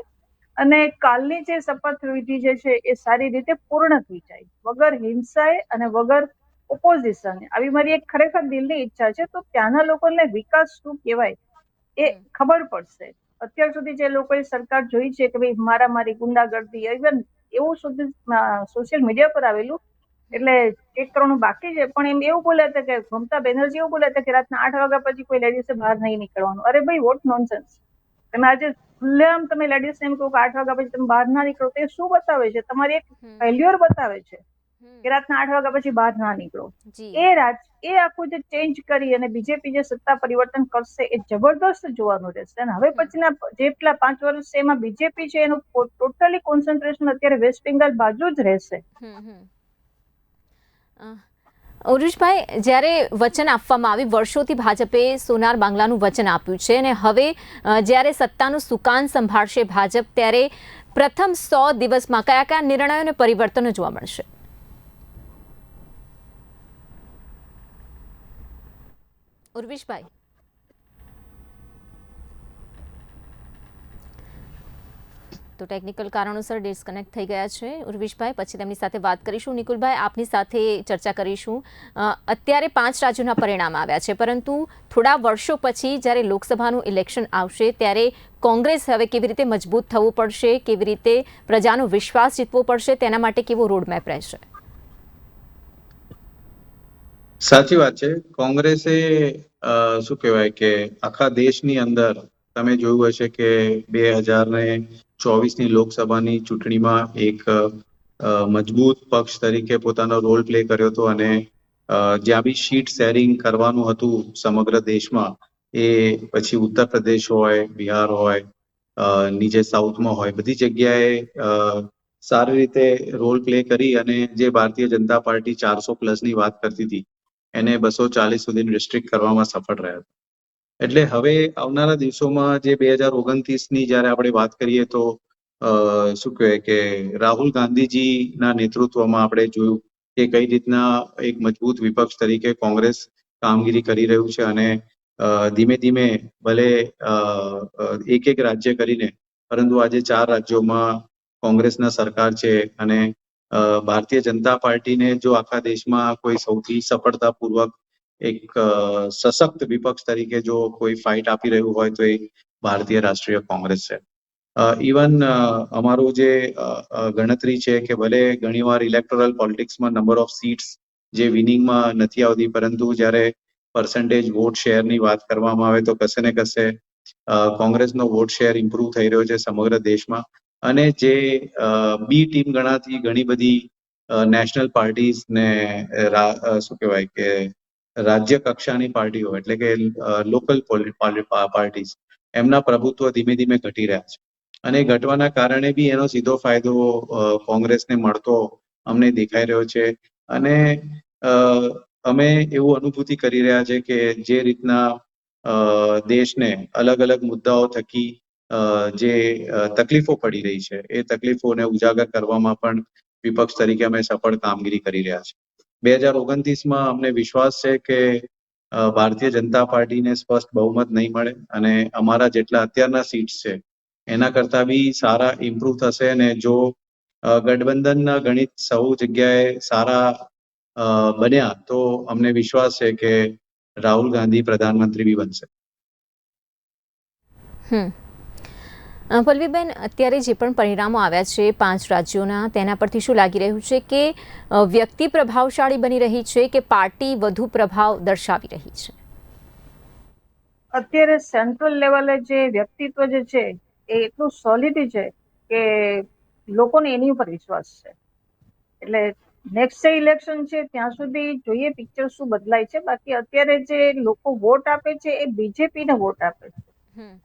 અને કાલની જે શપથવિધિ જે છે એ સારી રીતે પૂર્ણ થઈ જાય, વગર હિંસાએ અને વગર ઓપોઝિશન. આવી મારી એક ખરેખર દિલની ઈચ્છા છે. તો ત્યાંના લોકોને વિકાસ શું કહેવાય એ ખબર પડશે. અત્યાર સુધી જે લોકોએ સરકાર જોઈ છે કે ભાઈ મારામારી, ગુંડાગર્દી, ઇવન એવું સુધી સોશિયલ મીડિયા પર આવેલું, એટલે એક કરવાનું બાકી છે, પણ એમ એવું બોલ્યા હતા કે મમતા બેનર્જી એવું બોલ્યા હતા કે રાતના 8 વાગ્યા પછી કોઈ લેડીઝે બહાર નહીં નીકળવાનું. અરે ભાઈ, વોટ નોનસેન્સ! તમે આજે ખુલ્લેઆમ તમે લેડીઝ એમ કહો કે 8 વાગ્યા પછી તમે બહાર ના નીકળો, તો એ શું બતાવે છે? તમારી એક ફેલ્યુઅર બતાવે છે કે રાતના 8 વાગ્યા પછી બહાર ના નીકળો. એ આખું જે ચેન્જ કરી અને બીજેપી જે સત્તા પરિવર્તન કરશે એ જબરદસ્ત જોવાનું રહેશે. અને હવે પછીના જેટલા 5 વર્ષ છે એમાં બીજેપી છે એનું ટોટલી કોન્સન્ટ્રેશન અત્યારે વેસ્ટ બેંગાલ બાજુ જ રહેશે. ઉરુષભાઈ, જ્યારે વચન આપવામાં આવ્યું, વર્ષોથી ભાજપે સોનાર બાંગ્લાનું વચન આપ્યું છે અને હવે જ્યારે સત્તાનું સુકાન સંભાળશે ભાજપ, ત્યારે પ્રથમ 100 દિવસમાં કયા કયા નિર્ણયો અને પરિવર્તનો જોવા મળશે? ઉર્વિશભાઈ, તો ટેકનિકલ કારણોસર ડિસ્કનેક્ટ થઈ ગયા છે ઉર્વિશભાઈ, પછી તેમની સાથે વાત કરીશું. નિકુલભાઈ, આપની સાથે ચર્ચા કરીશું. અત્યારે 5 રાજ્યોના પરિણામ આવ્યા છે, પરંતુ થોડા વર્ષો પછી જ્યારે લોકસભાનું ઇલેક્શન આવશે ત્યારે કોંગ્રેસ હવે કેવી રીતે મજબૂત થવું પડશે, કેવી રીતે પ્રજાનો વિશ્વાસ જીતવો પડશે, તેના માટે કેવો રોડમેપ રહેશે? સાચી વાત છે. કોંગ્રેસે શું કહેવાય કે આખા દેશની અંદર તમે જોયું હશે કે 2024ની લોકસભાની ચૂંટણીમાં એક મજબૂત પક્ષ તરીકે પોતાનો રોલ પ્લે કર્યો હતો અને જ્યાં બી સીટ શેરિંગ કરવાનું હતું સમગ્ર દેશમાં, એ પછી ઉત્તર પ્રદેશ હોય, બિહાર હોય, નીચે સાઉથમાં હોય, બધી જગ્યાએ સારી રીતે રોલ પ્લે કરી અને જે ભારતીય જનતા પાર્ટી 400+ ની વાત કરતી હતી એને 240 સુધી રિસ્ટ્રિક્ટ કરવામાં સફળ રહ્યા હતા. એટલે હવે આવનારા દિવસોમાં જે 2029ની જ્યારે આપણે વાત કરીએ તો શું કહેવાય કે રાહુલ ગાંધીજીના નેતૃત્વમાં આપણે જોયું કે કઈ રીતના એક મજબૂત વિપક્ષ તરીકે કોંગ્રેસ કામગીરી કરી રહ્યું છે અને ધીમે ધીમે ભલે એક રાજ્ય કરીને, પરંતુ આજે 4 રાજ્યોમાં કોંગ્રેસના સરકાર છે અને ભારતીય જનતા પાર્ટીને જો આખા દેશમાં કોઈ સૌથી સફળતાપૂર્વક એક સશક્ત વિપક્ષ તરીકે જો કોઈ ફાઇટ આપી રહ્યું હોય તો એ ભારતીય રાષ્ટ્રીય કોંગ્રેસ છે. ઇવન અમારું જે ગણતરી છે કે ભલે ઘણીવાર ઇલેક્ટોરલ પોલિટિક્સમાં નંબર ઓફ સીટ્સ જે વિનિંગમાં નથી આવતી, પરંતુ જ્યારે પર્સન્ટેજ વોટ શેરની વાત કરવામાં આવે તો કશે ને કશે કોંગ્રેસનો વોટ શેર ઇમ્પ્રુવ થઈ રહ્યો છે સમગ્ર દેશમાં. અને જે બી ટીમ ગણાતી ઘણી બધી નેશનલ પાર્ટીઝ ને શું કહેવાય કે રાજ્ય કક્ષાની પાર્ટીઓ એટલે કે લોકલ પાર્ટીઝ, એમના પ્રભુત્વ ધીમે ધીમે ઘટી રહ્યા છે અને ઘટવાના કારણે બી એનો સીધો ફાયદો કોંગ્રેસને મળતો અમને દેખાઈ રહ્યો છે. અને અમે એવું અનુભૂતિ કરી રહ્યા છે કે જે રીતના દેશને અલગ અલગ મુદ્દાઓ થકી જે તકલીફો પડી રહી છે એ તકલીફોને ઉજાગર કરવામાં પણ વિપક્ષ તરીકે અમે સફળ કામગીરી કરી રહ્યા છે. 2029માં અમને વિશ્વાસ છે કે ભારતીય જનતા પાર્ટીને સ્પષ્ટ બહુમત નહીં મળે અને અમારા જેટલા અત્યારના સીટ્સ છે એના કરતા બી સારા ઇમ્પ્રુવ થશે. અને જો ગઠબંધનના ગણિત સૌ જગ્યાએ સારા બન્યા તો અમને વિશ્વાસ છે કે રાહુલ ગાંધી પ્રધાનમંત્રી બી બનશે. પલ્લવીબેન, અત્યારે જે પણ પરિણામો આવ્યા છે 5 રાજ્યોના, તેના પરથી શું લાગી રહ્યું છે કે વ્યક્તિ પ્રભાવશાળી બની રહી છે કે પાર્ટી વધુ પ્રભાવ દર્શાવી રહી છે? અત્યારે સેન્ટ્રલ લેવલે જે વ્યક્તિત્વ જે છે એ એટલું સોલિડ છે કે લોકોને એની ઉપર વિશ્વાસ છે. એટલે નેક્સ્ટ ઇલેક્શન છે ત્યાં સુધી જોઈએ પિક્ચર શું બદલાય છે. બાકી અત્યારે જે લોકો વોટ આપે છે એ બીજેપી ને વોટ આપે છે.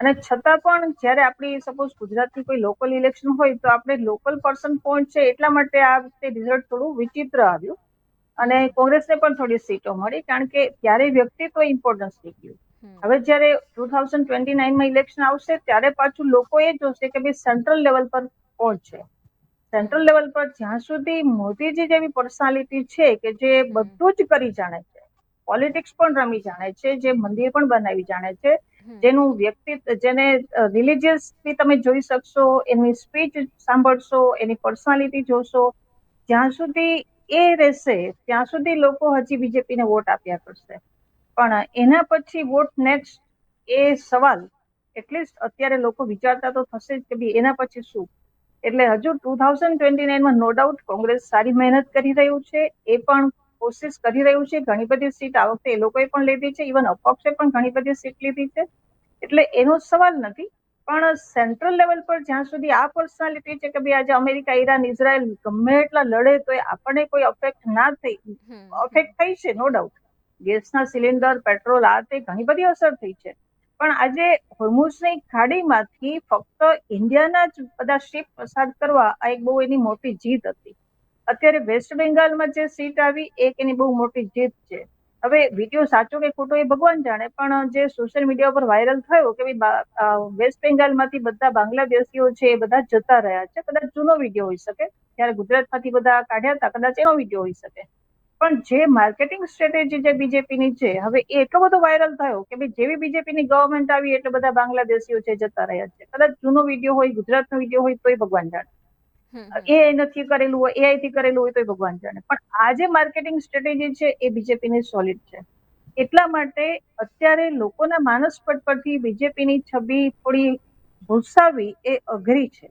અને છતાં પણ જયારે આપણી સપોઝ ગુજરાતની કોઈ લોકલ ઇલેક્શન હોય તો આપણે લોકલ પર્સન પહોંચે એટલા માટે આ વખતે રિઝલ્ટ થોડું વિચિત્ર આવ્યું અને કોંગ્રેસને પણ થોડી સીટો મળી, કારણ કે ત્યારે વ્યક્તિત્વ ઇમ્પોર્ટન્સ થઈ ગયું. હવે જયારે 2029માં ઇલેક્શન આવશે ત્યારે પાછું લોકો એ જોશે કે ભાઈ સેન્ટ્રલ લેવલ પર કોણ છે. સેન્ટ્રલ લેવલ પર જ્યાં સુધી મોદીજી જેવી પર્સનાલિટી છે કે જે બધું જ કરી જાણે છે, પોલિટિક્સ પણ રમી જાણે છે, જે મંદિર પણ બનાવી જાણે છે, જેનું વ્યક્તિત્વ, જેને રિલિજિયસ થી તમે જોઈ શકશો, એની સ્પીચ સાંભળશો, એની પર્સનાલિટી જોશો, જ્યાં સુધી એ રહેશે ત્યાં સુધી લોકો હજી બીજેપીને વોટ આપ્યા કરશે. પણ એના પછી વોટ નેક્સ્ટ એ સવાલ એટલીસ્ટ અત્યારે લોકો વિચારતા તો થશે જ કે ભાઈ એના પછી શું. એટલે હજુ 2029માં નો ડાઉટ કોંગ્રેસ સારી મહેનત કરી રહ્યું છે, એ પણ કોશિશ કરી રહ્યું છે. ઘણી બધી સીટ આ વખતે એ લોકોએ પણ લીધી છે, ઇવન અપક્ષે પણ ઘણી બધી સીટ લીધી છે. એટલે એનો સવાલ નથી. પણ સેન્ટ્રલ લેવલ પર જ્યાં સુધી આ પર્સનાલિટી છે કે ભાઈ આજે અમેરિકા, ઈરાન, ઇઝરાયલ ગમે એટલા લડે તો આપણને કોઈ અફેક્ટ ના થઈ, અફેક્ટ થઈ છે નો ડાઉટ. ગેસના સિલિન્ડર, પેટ્રોલ, આ તે ઘણી બધી અસર થઈ છે. પણ આજે હોર્મુઝની ખાડીમાંથી ફક્ત ઇન્ડિયાના જ બધા શિપ પસાર કરવા આ એક બહુ એની મોટી જીત હતી. અત્યારે વેસ્ટ બેંગાલમાં જે સીટ આવી એક એની બહુ મોટી જીત છે. હવે વિડીયો સાચો કે ખોટો એ ભગવાન જાણે, પણ જે સોશિયલ મીડિયા પર વાયરલ થયો કે વેસ્ટ બેંગાલમાંથી બધા બાંગ્લાદેશીઓ છે એ બધા જતા રહ્યા છે, કદાચ જૂનો વિડીયો હોઈ શકે, ત્યારે ગુજરાતમાંથી બધા કાઢ્યા હતા, કદાચ એનો વિડીયો હોઈ શકે. પણ જે માર્કેટિંગ સ્ટ્રેટેજી જે બીજેપીની છે, હવે એ એટલો બધો વાયરલ થયો કે ભાઈ જેવી બીજેપીની ગવર્મેન્ટ આવી એટલે બધા બાંગ્લાદેશીઓ છે જતા રહ્યા છે. કદાચ જૂનો વિડીયો હોય, ગુજરાતનો વિડીયો હોય તોય ભગવાન જાણે, એ નથી કરેલું હોય, એઆઈ થી કરેલું હોય તોય ભગવાન જાણે. પણ આ જે માર્કેટિંગ સ્ટ્રેટેજી છે એ બીજેપીની સોલિડ છે. એટલા માટે અત્યારે લોકોના માનસ પટ પરથી બીજેપીની છબી થોડી ભૂસાવી એ અઘરી છે.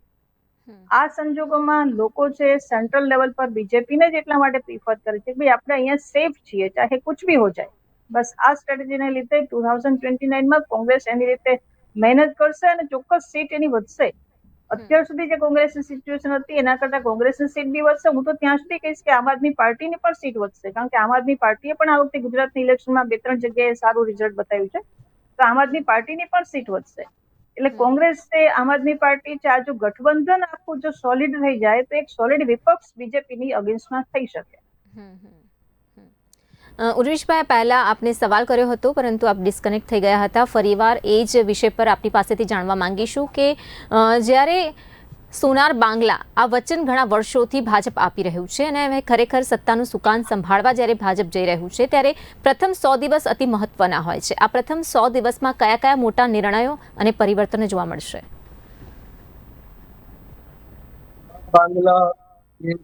આ સંજોગોમાં લોકો છે સેન્ટ્રલ લેવલ પર બીજેપીને જ એટલા માટે પ્રિફર કરે છે કે ભાઈ આપણે અહીંયા સેફ છીએ, ચાહે કુછ ભી હો જાય. બસ આ સ્ટ્રેટેજીને લીધે 2029માં કોંગ્રેસ એની રીતે મહેનત કરશે અને ચોક્કસ સીટ એની વધશે. અત્યાર સુધી જે કોંગ્રેસની સિચ્યુએશન હતી એના કરતા કોંગ્રેસની સીટ બી વધશે. હું તો ત્યાં સુધી કહીશ કે આમ આદમી પાર્ટીની પણ સીટ વધશે, કારણ કે આમ આદમી પાર્ટીએ પણ આ વખતે ગુજરાતની ઇલેક્શનમાં 2-3 જગ્યાએ સારું રિઝલ્ટ બતાવ્યું છે, તો આમ આદમી પાર્ટીની પણ સીટ વધશે. એટલે કોંગ્રેસ છે, આમ આદમી પાર્ટી છે, આ જો ગઠબંધન આખું જો સોલિડ થઈ જાય તો એક સોલિડ વિપક્ષ બીજેપીની અગેન્સ્ટમાં થઈ શકે. ઉર્વેશભાઈ, પહેલા આપને સવાલ કર્યો હતો પરંતુ આપ ડિસ્કનેક્ટ થઈ ગયા હતા. ફરીવાર એ જ વિષય પર આપની પાસેથી જાણવા માંગીશું કે જ્યારે સોનાર બાંગ્લા આ વચન ઘણા વર્ષોથી ભાજપ આપી રહ્યું છે અને હવે ખરેખર સત્તાનું સુકાન સંભાળવા જ્યારે ભાજપ જઈ રહ્યું છે ત્યારે પ્રથમ 100 દિવસ અતિ મહત્વના હોય છે. આ પ્રથમ 100 દિવસમાં કયા કયા મોટા નિર્ણયો અને પરિવર્તનો જોવા મળશે? બાંગ્લા એ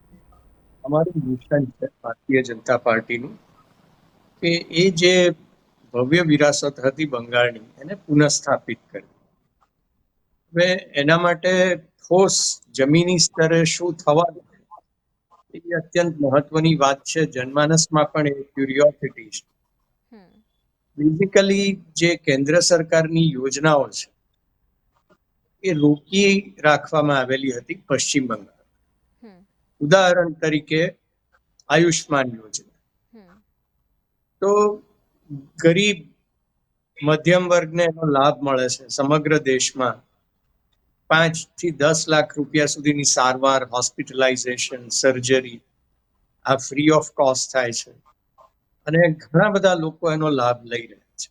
અમારું મિશન છે ભારતીય જનતા પાર્ટીનું, કે એ જે ભવ્ય વિરાસત હતી બંગાળની એને પુનઃસ્થાપિત કરી. હવે એના માટે ઠોસ જમીની સ્તરે શું થવાનું એ અત્યંત મહત્વની વાત છે. જનમાનસમાં પણ એ ક્યુરિયોસિટી છે. બેઝિકલી જે કેન્દ્ર સરકારની યોજનાઓ છે એ રોકી રાખવામાં આવેલી હતી પશ્ચિમ બંગાળ. ઉદાહરણ તરીકે આયુષ્માન યોજના. તો ગરીબ મધ્યમ વર્ગને એનો લાભ મળે છે. સમગ્ર દેશમાં 5 થી 10 લાખ રૂપિયા સુધીની સારવાર, હોસ્પિટલાઇઝેશન, સર્જરી આ ફ્રી ઓફ કોસ્ટ થાય છે અને ઘણા બધા લોકો એનો લાભ લઈ રહ્યા છે,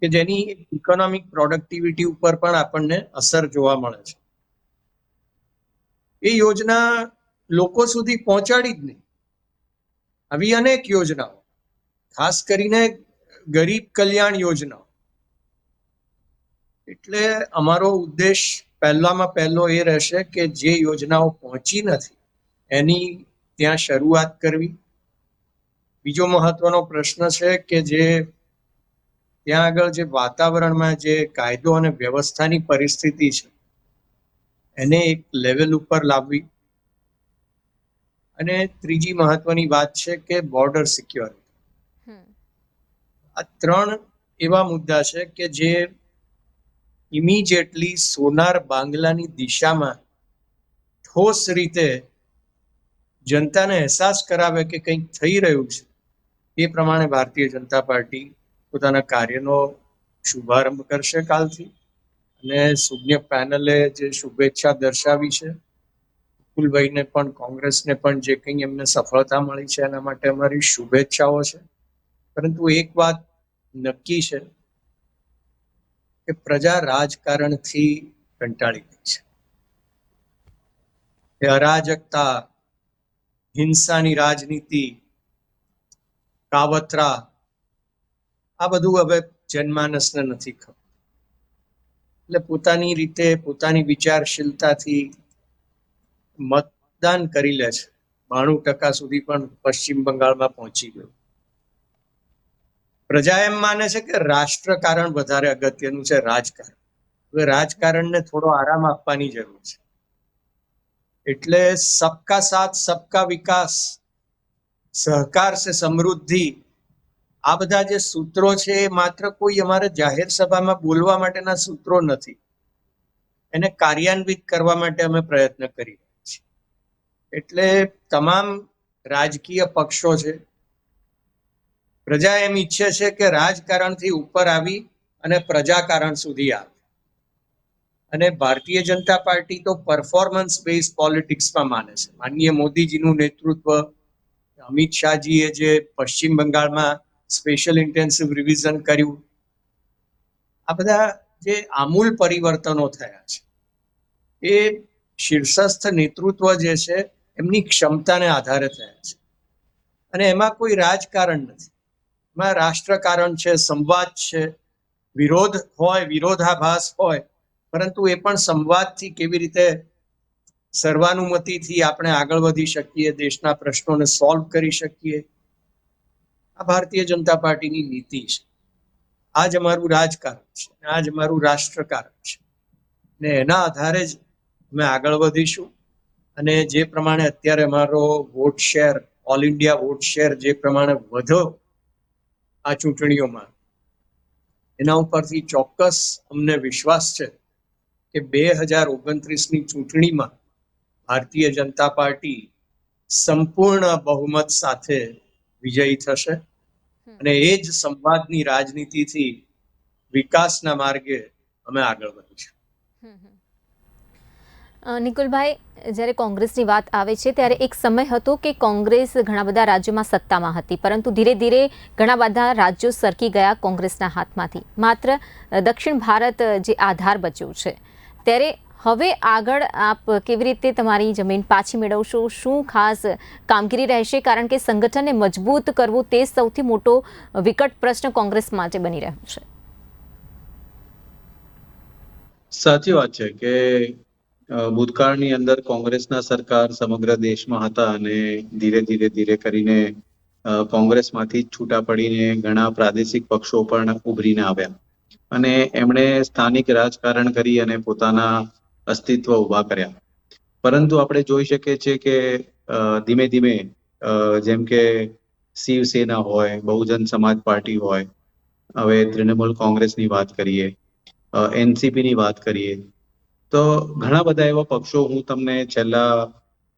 કે જેની ઇકોનોમિક પ્રોડક્ટિવિટી ઉપર પણ આપણને અસર જોવા મળે છે. એ યોજના લોકો સુધી પહોંચાડી જ નહીં. આવી અનેક યોજનાઓ, ખાસ કરીને ગરીબ કલ્યાણ યોજના, એટલે અમારો ઉદ્દેશ પહેલામાં પહેલો એ રહેશે કે જે યોજનાઓ પહોંચી નથી એની ત્યાં શરૂઆત કરવી. બીજો મહત્વનો પ્રશ્ન છે કે જે ત્યાં આગળ જે વાતાવરણમાં જે કાયદો અને વ્યવસ્થાની પરિસ્થિતિ છે એને એક લેવલ ઉપર લાવવી. અને ત્રીજી મહત્વની વાત છે કે બોર્ડર સિક્યોરિટી. આ ત્રણ એવા મુદ્દા છે કે જે ઇમિડિયેટલી સોનાર બાંગ્લાની દિશામાં ઠોસ રીતે જનતાને અહેસાસ કરાવે કે કંઈક થઈ રહ્યું છે. એ પ્રમાણે ભારતીય જનતા પાર્ટી પોતાના કાર્યનો શુભારંભ કરશે કાલથી. અને સુજ્ઞ પેનલે જે શુભેચ્છા દર્શાવી છે, કુલભાઈને પણ કોંગ્રેસને પણ જે કંઈ એમને સફળતા મળી છે એના માટે અમારી શુભેચ્છાઓ છે. પરંતુ એક વાત નક્કી છે કે પ્રજા રાજકારણથી કંટાળી ગઈ છે. એ અરાજકતા, હિંસાની રાજનીતિ, કાવતરા, આ બધું હવે જનમાનસને નથી ખબર. એટલે પોતાની રીતે પોતાની વિચારશીલતાથી મતદાન કરી લે છે. 92% સુધી પણ પશ્ચિમ બંગાળમાં પહોંચી ગયું. પ્રજા એમ માને છે કે રાષ્ટ્રકારણ વધારે અગત્યનું છે રાજકારણ. હવે રાજકારણને થોડો આરામ આપવાની જરૂર છે. એટલે સબકા સાથ સબકા વિકાસ, સહકાર સે સમૃદ્ધિ, આ બધા જે સૂત્રો છે એ માત્ર કોઈ અમારે જાહેર સભામાં બોલવા માટેના સૂત્રો નથી. એને કાર્યાન્વિત કરવા માટે અમે પ્રયત્ન કરી રહ્યા છીએ. એટલે તમામ રાજકીય પક્ષો છે, પ્રજા એમ ઈચ્છે છે કે રાજકારણથી ઉપર આવી અને પ્રજાકારણ સુધી આવે. અને ભારતીય જનતા પાર્ટી તો પરફોર્મન્સ બેઝ પોલિટિક્સમાં માને છે. માનનીય મોદીજીનું નેતૃત્વ, અમિત શાહજીએ જે પશ્ચિમ બંગાળમાં સ્પેશિયલ ઇન્ટેન્સિવ રિવિઝન કર્યું, આ બધા જે આમૂલ પરિવર્તનો થયા છે એ શીર્ષસ્થ નેતૃત્વ જે છે એમની ક્ષમતાને આધારે થયા છે. અને એમાં કોઈ રાજકારણ નથી, એમાં રાષ્ટ્રકારણ છે, સંવાદ છે. વિરોધ હોય, વિરોધાભાસ હોય, પરંતુ એ પણ સંવાદથી કેવી રીતે સર્વાનુમતિથી આપણે આગળ વધી શકીએ, દેશના પ્રશ્નોને સોલ્વ કરી શકીએ, આ ભારતીય જનતા પાર્ટીની નીતિ છે. આ જ અમારું રાજકારણ છે, આ જ અમારું રાષ્ટ્રકારણ છે. ને એના આધારે જ અમે આગળ વધીશું. અને જે પ્રમાણે અત્યારે અમારો vote share, all India vote share જે પ્રમાણે વધ્યો આ ચૂંટણીઓમાં, એના ઉપરથી ચોક્કસ અમને વિશ્વાસ છે કે 2029ની ચૂંટણીમાં ભારતીય જનતા પાર્ટી સંપૂર્ણ બહુમત સાથે વિજયી થશે. અને એ જ સંવાદની રાજનીતિથી વિકાસના માર્ગે અમે આગળ વધીશું. નિકુલભાઈ, જ્યારે કોંગ્રેસની વાત આવે છે ત્યારે એક સમય હતો કે કોંગ્રેસ ઘણા બધા રાજ્યોમાં સત્તામાં હતી, પરંતુ ધીરે ધીરે ઘણા બધા રાજ્યો સરકી ગયા કોંગ્રેસના હાથમાંથી. માત્ર દક્ષિણ ભારત જે આધાર બચ્યું છે, ત્યારે હવે આગળ આપ કેવી રીતે તમારી જમીન પાછી મેળવશો? શું ખાસ કામગીરી રહેશે? કારણ કે સંગઠનને મજબૂત કરવું તે સૌથી મોટો વિકટ પ્રશ્ન કોંગ્રેસ માટે બની રહ્યો છે. સાચી વાત છે કે ભૂતકાળની અંદર કોંગ્રેસના સરકાર સમગ્ર દેશમાં હતા અને ધીરે કરીને કોંગ્રેસમાંથી છૂટા પડીને ઘણા પ્રાદેશિક પક્ષો પણ ઉભરીને આવ્યા અને એમણે સ્થાનિક રાજકારણ કરી અને પોતાના અસ્તિત્વ ઉભા કર્યા. પરંતુ આપણે જોઈ શકીએ છીએ કે ધીમે જેમ કે શિવસેના હોય, બહુજન સમાજ પાર્ટી હોય, હવે તૃણમૂલ કોંગ્રેસની વાત કરીએ, એનસીપીની વાત કરીએ, તો ઘણા બધા એવા પક્ષો હું તમને છેલ્લા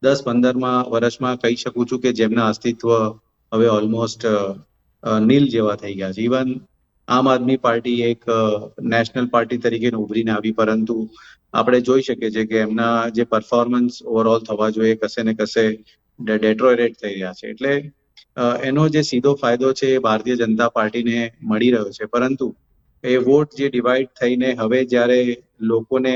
10-15 વર્ષમાં કહી શકું છું કે જેમના અસ્તિત્વ હવે ઓલમોસ્ટ નીલ જેવા થઈ ગયા છે. ઇવન આમ આદમી પાર્ટી એક નેશનલ પાર્ટી તરીકે ઉભરીને આવી, પરંતુ આપણે જોઈ શકીએ છીએ કે એમના જે પરફોર્મન્સ ઓવરઓલ થવા જોઈએ કશે ને કશે ડેટ્રોરેટ થઈ રહ્યા છે. એટલે એનો જે સીધો ફાયદો છે એ ભારતીય જનતા પાર્ટીને મળી રહ્યો છે. પરંતુ એ વોટ જે ડિવાઈડ થઈને હવે જ્યારે લોકોને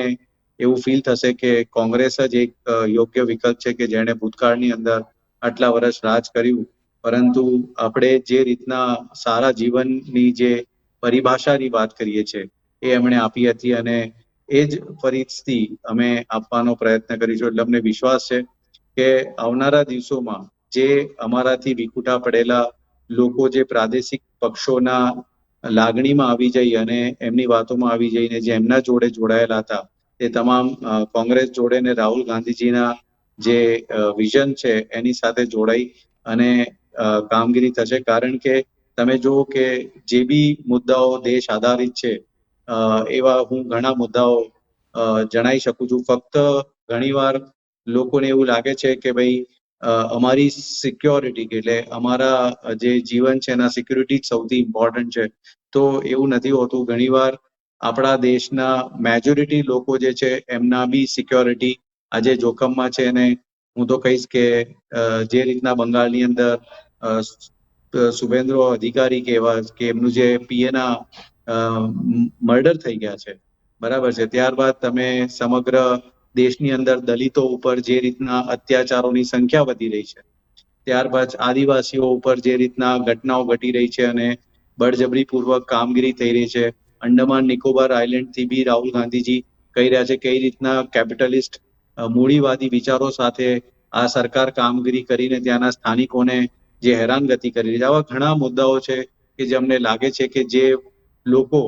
એવું ફીલ થશે કે કોંગ્રેસ જ એક યોગ્ય વિકલ્પ છે કે જેણે ભૂતકાળની અંદર આટલા વર્ષ રાજ કર્યું પરંતુ આપણે જે રીતના સારા જીવનની જે પરિભાષાની વાત કરીએ છીએ એ એમણે આપી હતી અને એ જ ફરીથી અમે આપવાનો પ્રયત્ન કરીશું. એટલે અમને વિશ્વાસ છે કે આવનારા દિવસોમાં જે અમારાથી વિખૂટા પડેલા લોકો જે પ્રાદેશિક પક્ષોના લાગણીમાં આવી જઈ અને એમની વાતોમાં આવી જઈને જે એમના જોડે જોડાયેલા હતા તે તમામ કોંગ્રેસ જોડે ને રાહુલ ગાંધીજીના જે વિઝન છે એની સાથે જોડાઈ અને કામગીરી થશે. કારણ કે તમે જુઓ કે જે બી મુદ્દાઓ દેશ આધારિત છે એવા હું ઘણા મુદ્દાઓ જણાવી શકું છું. ફક્ત ઘણીવાર લોકોને એવું લાગે છે કે ભાઈ અમારી સિક્યોરિટી એટલે અમારા જે જીવન છે એના સિક્યુરિટી જ સૌથી ઇમ્પોર્ટન્ટ છે. તો એવું નથી હોતું. ઘણીવાર આપણા દેશના મેજોરિટી લોકો જે છે એમના બી સિક્યોરિટી આજે જોખમમાં છે. અને હું તો કહીશ કે જે રીતના બંગાળની અંદર શુભેન્દ્રુ અધિકારી કે એમનું જે પીએના મર્ડર થઈ ગયા છે, બરાબર છે, ત્યારબાદ તમે સમગ્ર દેશની અંદર દલિતો ઉપર જે રીતના અત્યાચારોની સંખ્યા વધી રહી છે, ત્યારબાદ આદિવાસીઓ ઉપર જે રીતના ઘટનાઓ ઘટી રહી છે અને બળજબરીપૂર્વક કામગીરી થઈ રહી છે. અંડમાન નિકોબાર આઇલેન્ડથી બી રાહુલ ગાંધીજી કહી રહ્યા છે કઈ રીતના કેપિટલિસ્ટ મૂડીવાદી વિચારો સાથે આ સરકાર કામગીરી કરીને ત્યાંના સ્થાનિકોને જે હેરાનગતિ કરી રહી છે. આવા ઘણા મુદ્દાઓ છે કે જે અમને લાગે છે કે જે લોકો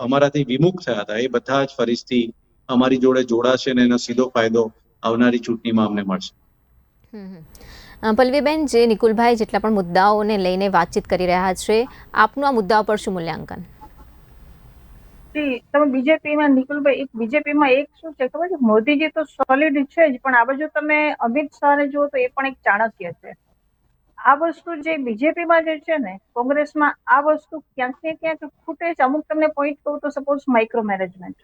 અમારાથી વિમુખ થયા હતા એ બધા જ ફરીથી અમારી જોડે જોડાશે અને એનો સીધો ફાયદો આવનારી ચૂંટણીમાં અમને મળશે. પલ્લવીબેન, જે નિકુલભાઈ જેટલા પણ મુદ્દાઓને લઈને વાતચીત કરી રહ્યા છે, આપનું આ મુદ્દાઓ પર શું મૂલ્યાંકન? તમે બીજેપીમાં નિકુલભાઈ, બીજેપીમાં એક શું છે ખબર છે, મોદીજી તો સોલિડ છે જ, પણ આ બાજુ તમે અમિત શાહને જુઓ તો એ પણ એક ચાણક્ય છે. આ વસ્તુ જે બીજેપીમાં જે છે ને, કોંગ્રેસમાં આ વસ્તુ ક્યાંક ને ક્યાંક ખૂટે છે. અમુક તમને પોઈન્ટ કહું તો સપોઝ માઇક્રો મેનેજમેન્ટ,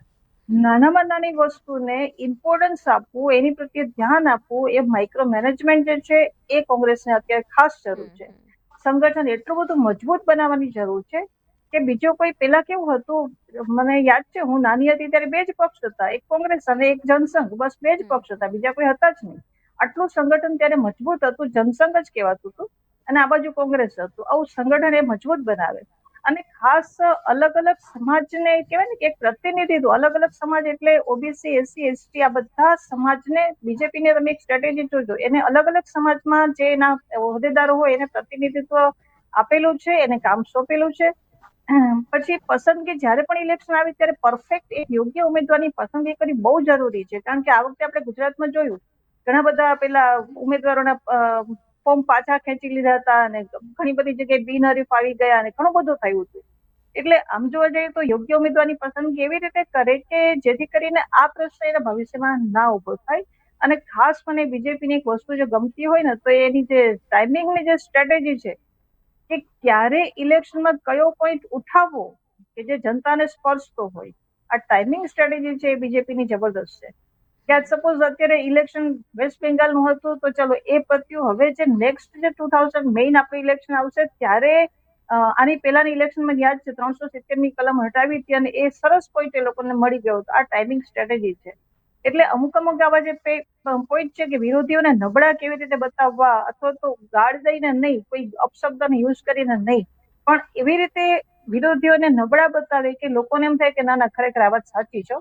નાનામાં નાની વસ્તુને ઇમ્પોર્ટન્સ આપવું, એની પ્રત્યે ધ્યાન આપવું, એ માઇક્રો મેનેજમેન્ટ જે છે એ કોંગ્રેસને અત્યારે ખાસ જરૂર છે. સંગઠન એટલું બધું મજબૂત બનાવવાની જરૂર છે કે બીજો કોઈ, પેલા કેવું હતું, મને યાદ છે હું નાની હતી ત્યારે બે જ પક્ષ હતા, એક કોંગ્રેસ અને એક જનસંઘ, બસ બે જ પક્ષ હતા, બીજા કોઈ હતા જ નહીં. આટલું સંગઠન ત્યારે મજબૂત હતું, જનસંઘ જ કહેવાતું હતું, અને આ બાજુ કોંગ્રેસ હતું. આવું સંગઠન એ મજબૂત બનાવે. અને ખાસ અલગ અલગ સમાજને કહેવાય ને કે એક પ્રતિનિધિત્વ, અલગ અલગ સમાજ એટલે ઓબીસી, એસસી, એસટી, આ બધા સમાજને બીજેપીને તમે એક સ્ટ્રેટેજી જોજો, એને અલગ અલગ સમાજમાં જે એના હોદ્દેદારો હોય એને પ્રતિનિધિત્વ આપેલું છે, એને કામ સોંપેલું છે. પછી પસંદગી, જ્યારે પણ ઇલેક્શન આવે ત્યારે પરફેક્ટ એક યોગ્ય ઉમેદવારની પસંદગી કરવી બહુ જરૂરી છે. કારણ કે આ વખતે આપણે ગુજરાતમાં જોયું, ઘણા બધા પેલા ઉમેદવારોના ફોર્મ પાછા ખેંચી લીધા હતા અને ઘણી બધી જગ્યાએ બિનહરીફ આવી ગયા અને ઘણું બધું થયું હતું. એટલે આમ જોવા જઈએ તો યોગ્ય ઉમેદવારની પસંદગી એવી રીતે કરે કે જેથી કરીને આ પ્રશ્ન એના ભવિષ્યમાં ના ઉભો થાય. અને ખાસ મને બીજેપીની એક વસ્તુ જો ગમતી હોય ને તો એની જે ટાઈમિંગની જે સ્ટ્રેટેજી છે કે ક્યારે ઇલેક્શનમાં કયો પોઈન્ટ ઉઠાવવો કે જે જનતાને સ્પર્શતો હોય, આ ટાઈમિંગ સ્ટ્રેટેજી છે એ બીજેપીની જબરદસ્ત છે. કે આજ સપોઝ અત્યારે ઇલેક્શન વેસ્ટ બેંગાલનું હતું તો ચલો એ પત્યું, હવે જે નેક્સ્ટ જે 2000 મેઇન આપણું ઇલેક્શન આવશે ત્યારે આની પહેલાની ઇલેક્શનમાં યાદ છે 370ની કલમ હટાવી હતી અને એ સરસ પોઈન્ટ એ લોકોને મળી ગયો હતો. આ ટાઈમિંગ સ્ટ્રેટેજી છે. એટલે અમુક આવા જે પોઈન્ટ છે કે વિરોધીઓને નબળા કેવી રીતે બતાવવા, અથવા તો ગાળ દઈને નહીં, કોઈ અપશબ્દનો યુઝ કરીને નહીં, પણ એવી રીતે વિરોધીઓને નબળા બતાવે કે લોકોને એમ થાય કે ના ના ખરેખર આ વાત સાચી છે.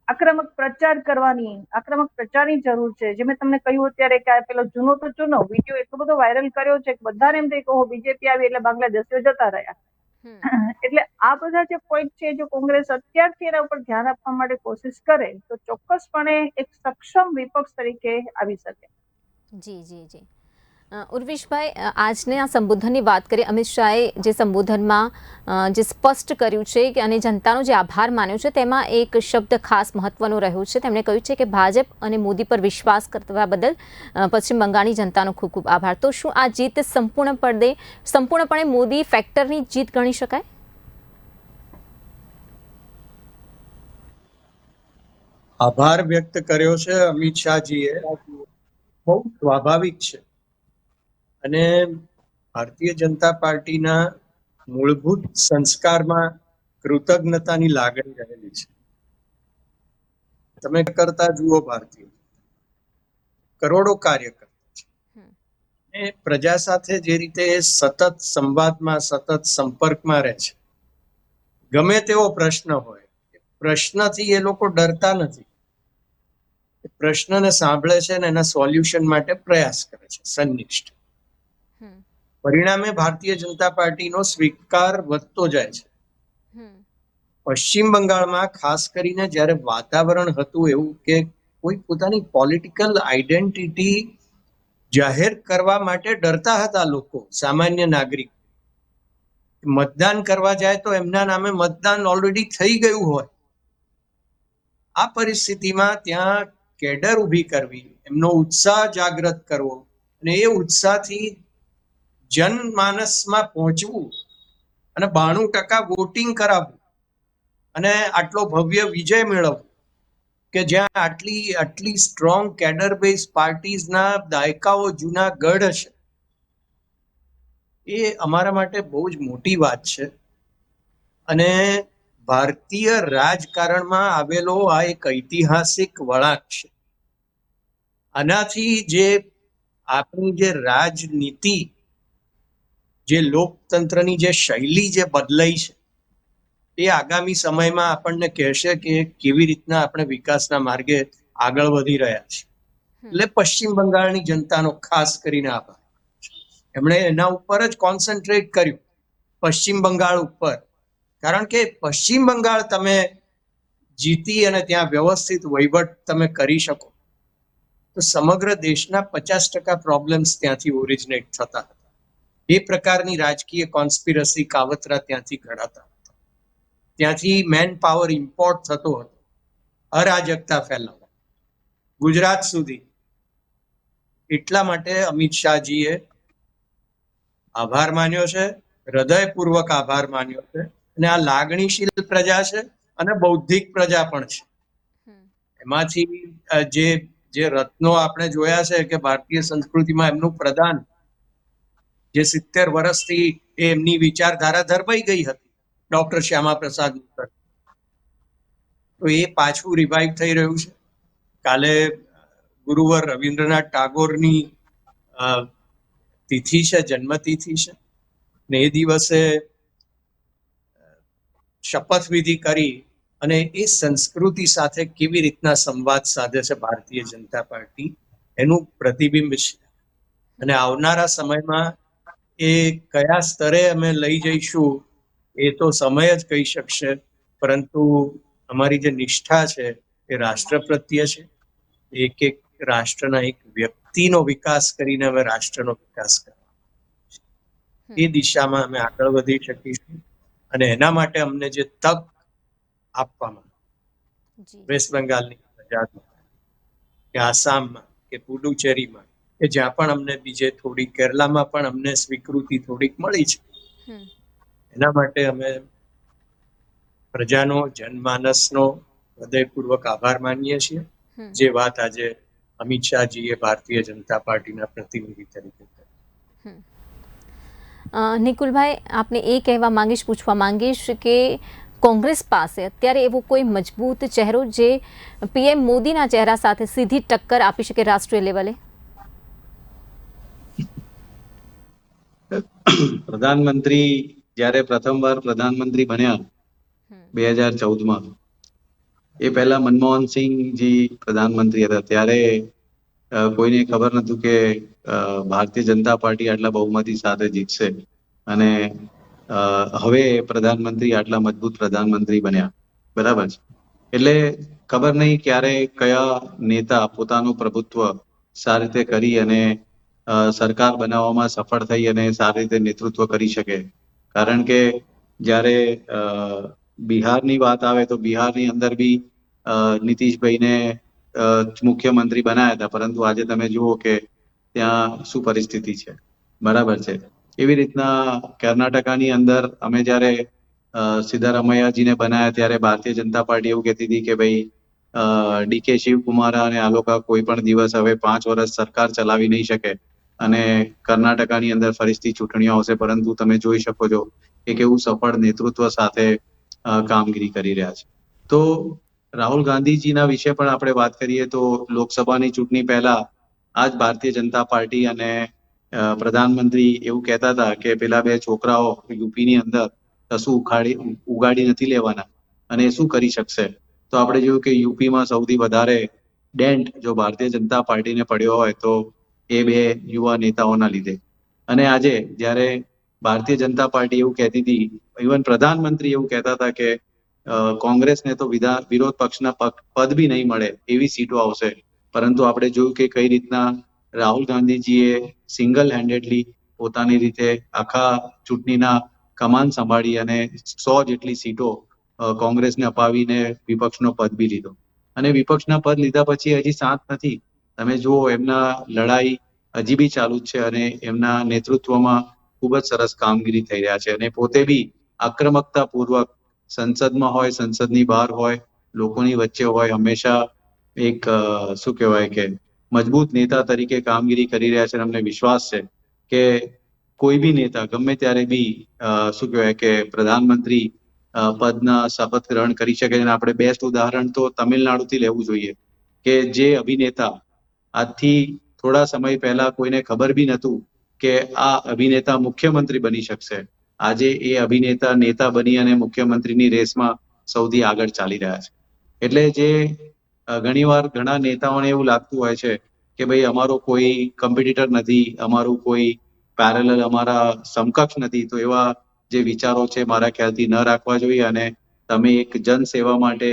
આક્રમક પ્રચાર કરવાની, આક્રમક પ્રચારની જરૂર છે. જે મેં તમને કહ્યું અત્યારે કે પેલો જૂનો તો જૂનો વિડીયો એટલો બધો વાયરલ કર્યો છે કે બધાને એમ થાય કે બીજેપી આવી એટલે બાંગ્લાદેશીઓ જતા રહ્યા. એટલે આ બધા જે પોઈન્ટ છે, જો કોંગ્રેસ અત્યારથી એના ઉપર ધ્યાન આપવા માટે કોશિશ કરે તો ચોક્કસપણે એક સક્ષમ વિપક્ષ તરીકે આવી શકે. જી જી જી ઉર્વિશભાઈ, આજના સંબોધનની વાત કરીએ. અમિત શાહે જે સંબોધનમાં જે સ્પષ્ટ કર્યું છે કે અને જનતાનો જે આભાર માન્યો છે તેમાં એક શબ્દ ખાસ મહત્વનો રહ્યો છે. તેમણે કહ્યું છે કે ભાજપ અને મોદી પર વિશ્વાસ કરવા બદલ પશ્ચિમ બંગાળની જનતાનો ખૂબ ખૂબ આભાર. તો શું આ જીત સંપૂર્ણપણે મોદી ફેક્ટરની જીત ગણી શકાય? આભાર વ્યક્ત કર્યો છે અમિત શાહજીએ, બહુ સ્વાભાવિક છે. અને ભારતીય જનતા પાર્ટીના મૂળભૂત સંસ્કારમાં કૃતજ્ઞતાની લાગણી રહેલી છે. તમે કરતા જુઓ, ભારતીય કરોડો કાર્યકર્તા છે, એ પ્રજા સાથે જે રીતે સતત સંવાદમાં, સતત સંપર્કમાં રહે છે, ગમે તેવો પ્રશ્ન હોય, પ્રશ્નથી એ લોકો ડરતા નથી. પ્રશ્નને સાંભળે છે અને એના સોલ્યુશન માટે પ્રયાસ કરે છે સનિષ્ઠ. પરિણામે ભારતીય જનતા પાર્ટીનો સ્વીકાર વધતો જાય છે. પશ્ચિમ બંગાળમાં ખાસ કરીને જ્યારે વાતાવરણ હતું એવું કે કોઈ પોતાની પોલિટિકલ આઈડેન્ટિટી જાહેર કરવા માટે ડરતા હતા લોકો, સામાન્ય નાગરિક. મતદાન કરવા જાય તો એમના નામે મતદાન ઓલરેડી થઈ ગયું હોય. આ પરિસ્થિતિમાં ત્યાં કેડર ઊભી કરવી, એમનો ઉત્સાહ જાગૃત કરવો અને એ ઉત્સાહથી જનમાનસમાં પહોંચવું અને 92% વોટિંગ કરાવવું અને આટલો ભવ્ય વિજય મેળવવો કે જ્યાં આટલી સ્ટ્રોંગ કેડર બેઝ પાર્ટીઝના દાયકાઓ જૂના ગઢ છે, એ અમારા માટે બહુ જ મોટી વાત છે. અને ભારતીય રાજકારણમાં આવેલો આ એક ઐતિહાસિક વળાંક છે. આનાથી જે આપણી જે રાજનીતિ, જે લોકતંત્રની જે શૈલી જે બદલાઈ છે, એ આગામી સમયમાં આપણને કહેશે કે કેવી રીતના આપણે વિકાસના માર્ગે આગળ વધી રહ્યા છીએ. એટલે પશ્ચિમ બંગાળની જનતાનો ખાસ કરીને આભાર. એમણે એના ઉપર જ કોન્સન્ટ્રેટ કર્યું, પશ્ચિમ બંગાળ ઉપર. કારણ કે પશ્ચિમ બંગાળ તમે જીતી અને ત્યાં વ્યવસ્થિત વહીવટ તમે કરી શકો તો સમગ્ર દેશના 50% પ્રોબ્લેમ્સ ત્યાંથી ઓરિજિનેટ થતા હતા. એ પ્રકારની રાજકીય કોન્સ્પિરસી કાવતરા ત્યાંથી ઘડાતા હતા. ત્યાંથી મેન પાવર ઇમ્પોર્ટ થતો હતો, અરાજકતા ફેલાવવા ગુજરાત સુધી. એટલા માટે અમિત શાહજીએ આભાર માન્યો છે, હૃદયપૂર્વક આભાર માન્યો છે. અને આ લાગણીશીલ પ્રજા છે અને બૌદ્ધિક પ્રજા પણ છે. એમાંથી જે રત્નો આપણે જોયા છે કે ભારતીય સંસ્કૃતિમાં એમનું પ્રદાન, જે 70 વર્ષથી એમની વિચારધારા ધરબાઈ ગઈ હતી, ડોક્ટર શ્યામા પ્રસાદ મુખર્જી, તો એ પાછું રિવાઇવ થઈ રહ્યું છે. કાલે ગુરુવર રવિન્દ્રનાથ ટાગોરની તિથિ છે, જન્મતિથિ છે, ને એ દિવસે શપથવિધિ કરી અને એ સંસ્કૃતિ સાથે કેવી રીતના સંવાદ સાધે છે ભારતીય જનતા પાર્ટી, એનું પ્રતિબિંબ છે. અને આવનારા સમયમાં એ કયા સ્તરે અમે લઈ જઈશું એ તો સમય જ કહી શકશે, પરંતુ અમારી જે નિષ્ઠા છે એ રાષ્ટ્ર પ્રત્યે છે. એક રાષ્ટ્રના એક વ્યક્તિનો વિકાસ કરીને અમે રાષ્ટ્રનો વિકાસ કરવા, એ દિશામાં અમે આગળ વધી શકીશું. અને એના માટે અમને જે તક આપવામાં વેસ્ટ બંગાળની પ્રજામાં કે આસામમાં કે પુડુચેરીમાં કે જ્યાં પણ અમને બીજે થોડી, કેરલામાં પણ અમને સ્વીકૃતિ થોડીક મળી છે, એના માટે અમે પ્રજાનો, જનમાનસનો હૃદયપૂર્વક આભાર માનીએ છીએ. જે વાત આજે અમિત શાહજીએ ભારતીય જનતા પાર્ટીના પ્રતિનિધિ તરીકે કરી. નિકુલભાઈ, આપને એ પૂછવા માંગીશ કે કોંગ્રેસ પાસે અત્યારે એવો કોઈ મજબૂત ચહેરો જે પીએમ મોદીના ચહેરા સાથે સીધી ટક્કર આપી શકે રાષ્ટ્રીય લેવલે? પ્રધાનમંત્રી જ્યારે પ્રથમવાર પ્રધાનમંત્રી બન્યા 2014માં, એ પહેલા મનમોહનસિંહજી પ્રધાનમંત્રી હતા. ત્યારે કોઈને ખબર નતું કે ભારતીય જનતા પાર્ટી આટલા બહુમતી સાથે જીતશે અને હવે પ્રધાનમંત્રી આટલા મજબૂત પ્રધાનમંત્રી બન્યા. બરાબર છે. એટલે ખબર નહીં ક્યારે કયા નેતા પોતાનું પ્રભુત્વ સારી રીતે કરી અને સરકાર બનાવવામાં સફળ થઈ અને સારી રીતે નેતૃત્વ કરી શકે. કારણ કે જ્યારે બિહારની વાત આવે તો બિહારની અંદર બી નીતિશભાઈને મુખ્યમંત્રી બનાવ્યા હતા, પરંતુ આજે તમે જુઓ કે ત્યાં શું પરિસ્થિતિ છે. બરાબર છે. એવી રીતના કર્ણાટકાની અંદર અમે જ્યારે સિદ્ધારામૈયાજીને બનાવ્યા ત્યારે ભારતીય જનતા પાર્ટી એવું કહેતી હતી કે ભાઈ ડીકે શિવકુમાર અને આ લોકો કોઈ પણ દિવસ હવે 5 વર્ષ સરકાર ચલાવી નહીં શકે અને કર્ણાટકાની અંદર ફરીથી ચૂંટણીઓ આવશે. પરંતુ તમે જોઈ શકો છો કે કેવું સફળ નેતૃત્વ સાથે કામગીરી કરી રહ્યા છે. તો રાહુલ ગાંધીજીના વિશે પણ આપણે વાત કરીએ તો લોકસભાની ચૂંટણી પહેલા આ જ ભારતીય જનતા પાર્ટી અને પ્રધાનમંત્રી એવું કહેતા હતા કે પેલા બે છોકરાઓ યુપીની અંદર કશું ઉગાડી નથી લેવાના અને એ શું કરી શકશે. તો આપણે જોયું કે યુપીમાં સૌથી વધારે ડેન્ટ જો ભારતીય જનતા પાર્ટીને પડ્યો હોય તો એ બે યુવા નેતાઓના લીધે. અને આજે જ્યારે ભારતીય જનતા પાર્ટી એવું કહેતી હતી, ઇવન પ્રધાનમંત્રી એવું કહેતા હતા કે કોંગ્રેસને તો વિરોધ પક્ષના પદ બી નહીં મળે એવી સીટો આવશે, પરંતુ આપણે જોયું કે કઈ રીતના રાહુલ ગાંધીજીએ સિંગલ હેન્ડેડલી પોતાની રીતે આખા ચૂંટણીના કમાન સંભાળી અને 100 જેટલી સીટો કોંગ્રેસને અપાવીને વિપક્ષનો પદ બી લીધો. અને વિપક્ષના પદ લીધા પછી હજી શાંત નથી. તમે જુઓ એમના લડાઈ હજી બી ચાલુ જ છે અને એમના નેતૃત્વમાં ખૂબ જ સરસ કામગીરી થઈ રહ્યા છે. અને પોતે બી આક્રમકતા પૂર્વક સંસદમાં હોય, સંસદની બહાર હોય, લોકોની વચ્ચે હોય, હંમેશા એક શું કહેવાય કે મજબૂત નેતા તરીકે કામગીરી કરી રહ્યા છે. અને અમને વિશ્વાસ છે કે કોઈ બી નેતા ગમે ત્યારે બી શું કહેવાય કે પ્રધાનમંત્રી પદના શપથ ગ્રહણ કરી શકે. અને આપણે બેસ્ટ ઉદાહરણ તો તમિલનાડુથી લેવું જોઈએ કે જે અભિનેતા આજથી થોડા સમય પહેલા કોઈને ખબર બી નહોતું કે આ અભિનેતા મુખ્યમંત્રી બની શકશે, આજે એ અભિનેતા નેતા બની અને મુખ્યમંત્રીની રેસમાં સૌથી આગળ ચાલી રહ્યા છે. એટલે જે ઘણીવાર ઘણા નેતાઓને એવું લાગતું હોય છે કે ભાઈ અમારો કોઈ કોમ્પિટિટર નથી, અમારું કોઈ પેરેલલ અમારા સમકક્ષ નથી, તો એવા જે વિચારો છે મારા ખ્યાલથી ન રાખવા જોઈએ. અને તમે એક જનસેવા માટે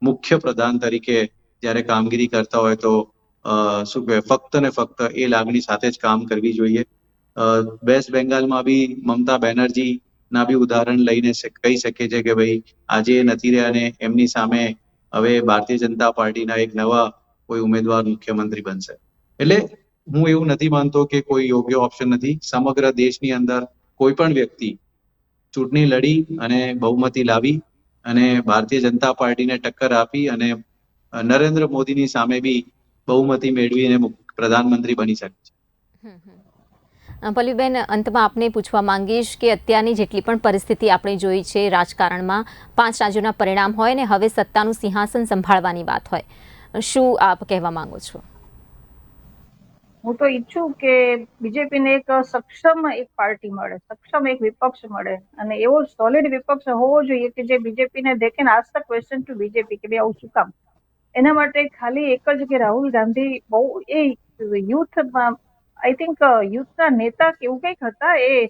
મુખ્ય પ્રધાન તરીકે જ્યારે કામગીરી કરતા હોય તો શું કહેવાય ફક્ત ને ફક્ત એ લાગણી સાથે જ કામ કરવી જોઈએ. વેસ્ટ બેંગાલમાં બી મમતા બેનર્જી ના બી ઉદાહરણ લઈને કહી શકીએ છીએ કે ભાઈ આજે નથી રહ્યા અને એમની સામે હવે ભારતીય જનતા પાર્ટીના એક નવા કોઈ ઉમેદવાર મુખ્યમંત્રી બનશે. એટલે હું એવું નથી માનતો કે કોઈ યોગ્ય ઓપ્શન નથી. સમગ્ર દેશની અંદર કોઈ પણ વ્યક્તિ ચૂંટણી લડી અને બહુમતી લાવી અને ભારતીય જનતા પાર્ટીને ટક્કર આપી અને નરેન્દ્ર મોદીની સામે બી બહુમતી મેળવીને પ્રધાનમંત્રી બની શકે છે. પલ્લુબેન, અંતમાં આપને પૂછવા માંગીશ કે અત્યારની જેટલી પણ પરિસ્થિતિ આપણે જોઈ છે રાજકારણમાં, 5 રાજ્યોના પરિણામ હોય ને હવે સત્તાનું સિંહાસન સંભાળવાની વાત હોય, શું આપ કહેવા માંગો છો? હું તો ઈચ્છું કે બીજેપીને એક સક્ષમ એક પાર્ટી મળે, સક્ષમ એક વિપક્ષ મળે અને એવો સોલિડ વિપક્ષ હોવો જોઈએ કે જે બીજેપીને they can ask the question to BJP કે ભાઈ આવું શું કામ. એના માટે ખાલી એક જ કે રાહુલ ગાંધી બહુ એ યુથમાં આઈ થિંક યુથના નેતા કે એવું કંઈક હતા, એ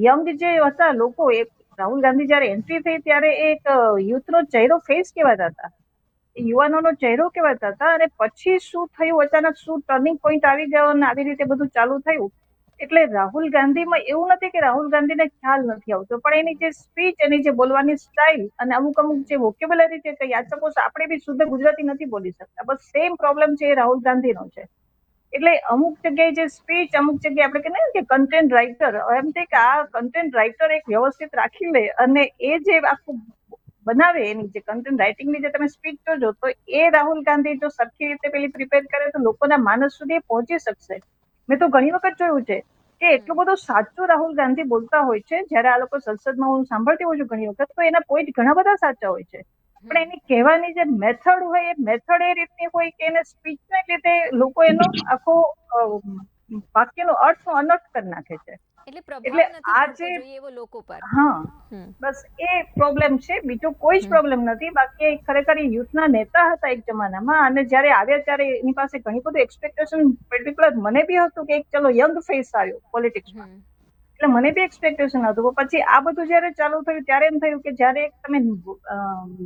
યંગ જે હતા લોકો, એ રાહુલ ગાંધી જયારે એન્ટ્રી થઈ ત્યારે એક યુથનો ચહેરો ફેસ કહેવાતા હતા, યુવાનોનો ચહેરો કહેવાતા હતા. અને પછી શું થયું, અચાનક શું ટર્નિંગ પોઈન્ટ આવી ગયો અને આવી રીતે બધું ચાલુ થયું. એટલે રાહુલ ગાંધીમાં એવું નથી કે રાહુલ ગાંધીને ખ્યાલ નથી આવતો, પણ એની જે સ્પીચ, એની જે બોલવાની સ્ટાઇલ અને અમુક જે વોકેબ્યુલરી છે, કે સપોઝ આપણે બી શુદ્ધ ગુજરાતી નથી બોલી શકતા, બસ સેમ પ્રોબ્લેમ છે એ રાહુલ ગાંધીનો છે. એટલે અમુક જગ્યાએ જે સ્પીચ, અમુક જગ્યાએ આપણે કહીએ કે કન્ટેન્ટ રાઇટર, એમ થાય કે આ કન્ટેન્ટ રાઇટર એક વ્યવસ્થિત રાખી લે અને એ જે આખું બનાવે, એની જે કન્ટેન્ટ રાઇટિંગની જે તમે સ્પીચ જોજો તો એ રાહુલ ગાંધી જો સરખી રીતે પેલી પ્રિપેર કરે તો લોકોના માનસ સુધી પહોંચી શકશે. મેં તો ઘણી વખત જોયું છે કે એટલું બધું સાચું રાહુલ ગાંધી બોલતા હોય છે, જ્યારે આ લોકો સંસદમાં હું સાંભળતી હોઉં છું ઘણી વખત, તો એના પોઈન્ટ ઘણા બધા સાચા હોય છે, પણ એની કહેવાની જે મેથડ હોય એ મેથડ એ રીતની હોય કે એને સ્પીચને લીધે લોકો એનો આખો વાક્યનો અર્થ અનર્થ કરી નાખે છે. એટલે આ જે હા, બસ એ પ્રોબ્લેમ છે, બીજો કોઈ જ પ્રોબ્લેમ નથી. બાકી ખરેખર યુથના નેતા હતા એક જમાનામાં, અને જયારે આવ્યા ત્યારે એની પાસે ઘણી બધું એક્સપેક્ટેશન, પર્ટિક્યુલર મને બી હતું કે એક ચલો યંગ ફેસ આવ્યો પોલિટિક્સમાં, એટલે મને બી એક્સપેક્ટેશન હતું. પછી આ બધું જયારે ચાલુ થયું ત્યારે એમ થયું કે જયારે તમે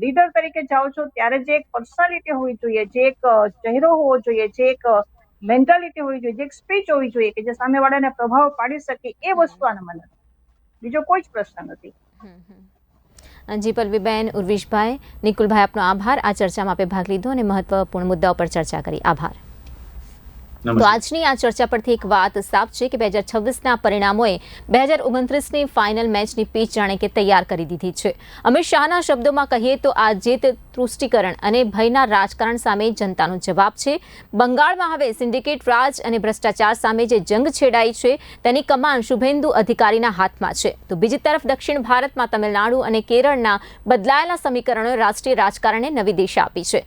લીડર તરીકે જાઓ છો ત્યારે જે એક પર્સનાલિટી હોવી જોઈએ, જે એક ચહેરો હોવો જોઈએ, જે એક મેન્ટાલિટી હોવી જોઈએ, જે એક સ્પીચ હોવી જોઈએ કે જે સામેવાળાને પ્રભાવ પાડી શકે, એ વસ્તુ આના મને, બીજો કોઈ જ પ્રશ્ન નથી. જી પલ્લવીબેન, ઉર્વિશભાઈ, નિકુલભાઈ, આપનો આભાર. આ ચર્ચામાં આપે ભાગ લીધો અને મહત્વપૂર્ણ મુદ્દાઓ પર ચર્ચા કરી. આભાર. તો આજની આ ચર્ચા પરથી એક વાત સાફ છે કે 2026ના પરિણામોએ 2029ની ફાઇનલ મેચની પીચ જાણે કે તૈયાર કરી દીધી છે. અમિત શાહના શબ્દોમાં કહીએ તો આ જીત તૃષ્ટિકરણ અને ભયના રાજકારણ સામે જનતાનો જવાબ છે. બંગાળમાં હવે સિન્ડિકેટ રાજ અને ભ્રષ્ટાચાર સામે જે જંગ છેડાઈ છે તેની કમાન શુભેન્દુ અધિકારીના હાથમાં છે. તો બીજી તરફ દક્ષિણ ભારતમાં તમિલનાડુ અને કેરળના બદલાયેલા સમીકરણોએ રાષ્ટ્રીય રાજકારણને નવી દિશા આપી છે.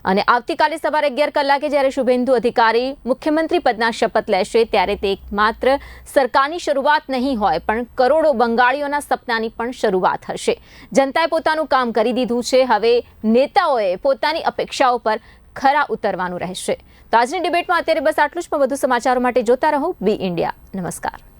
અને આવતીકાલે સવારે 11 કલાકે જ્યારે શુભેન્દુ અધિકારી મુખ્યમંત્રી પદના શપથ લેશે ત્યારે તે માત્ર સરકારની શરૂઆત નહીં હોય પણ કરોડો બંગાળીઓના સપનાની પણ શરૂઆત હશે. જનતાએ પોતાનું કામ કરી દીધું છે. હવે નેતાઓએ પોતાની અપેક્ષાઓ પર ખરા ઉતરવાનું રહેશે. તો આજની ડિબેટમાં અત્યારે બસ આટલું જ, પણ વધુ સમાચારો માટે જોતા રહો બી ઇન્ડિયા. નમસ્કાર.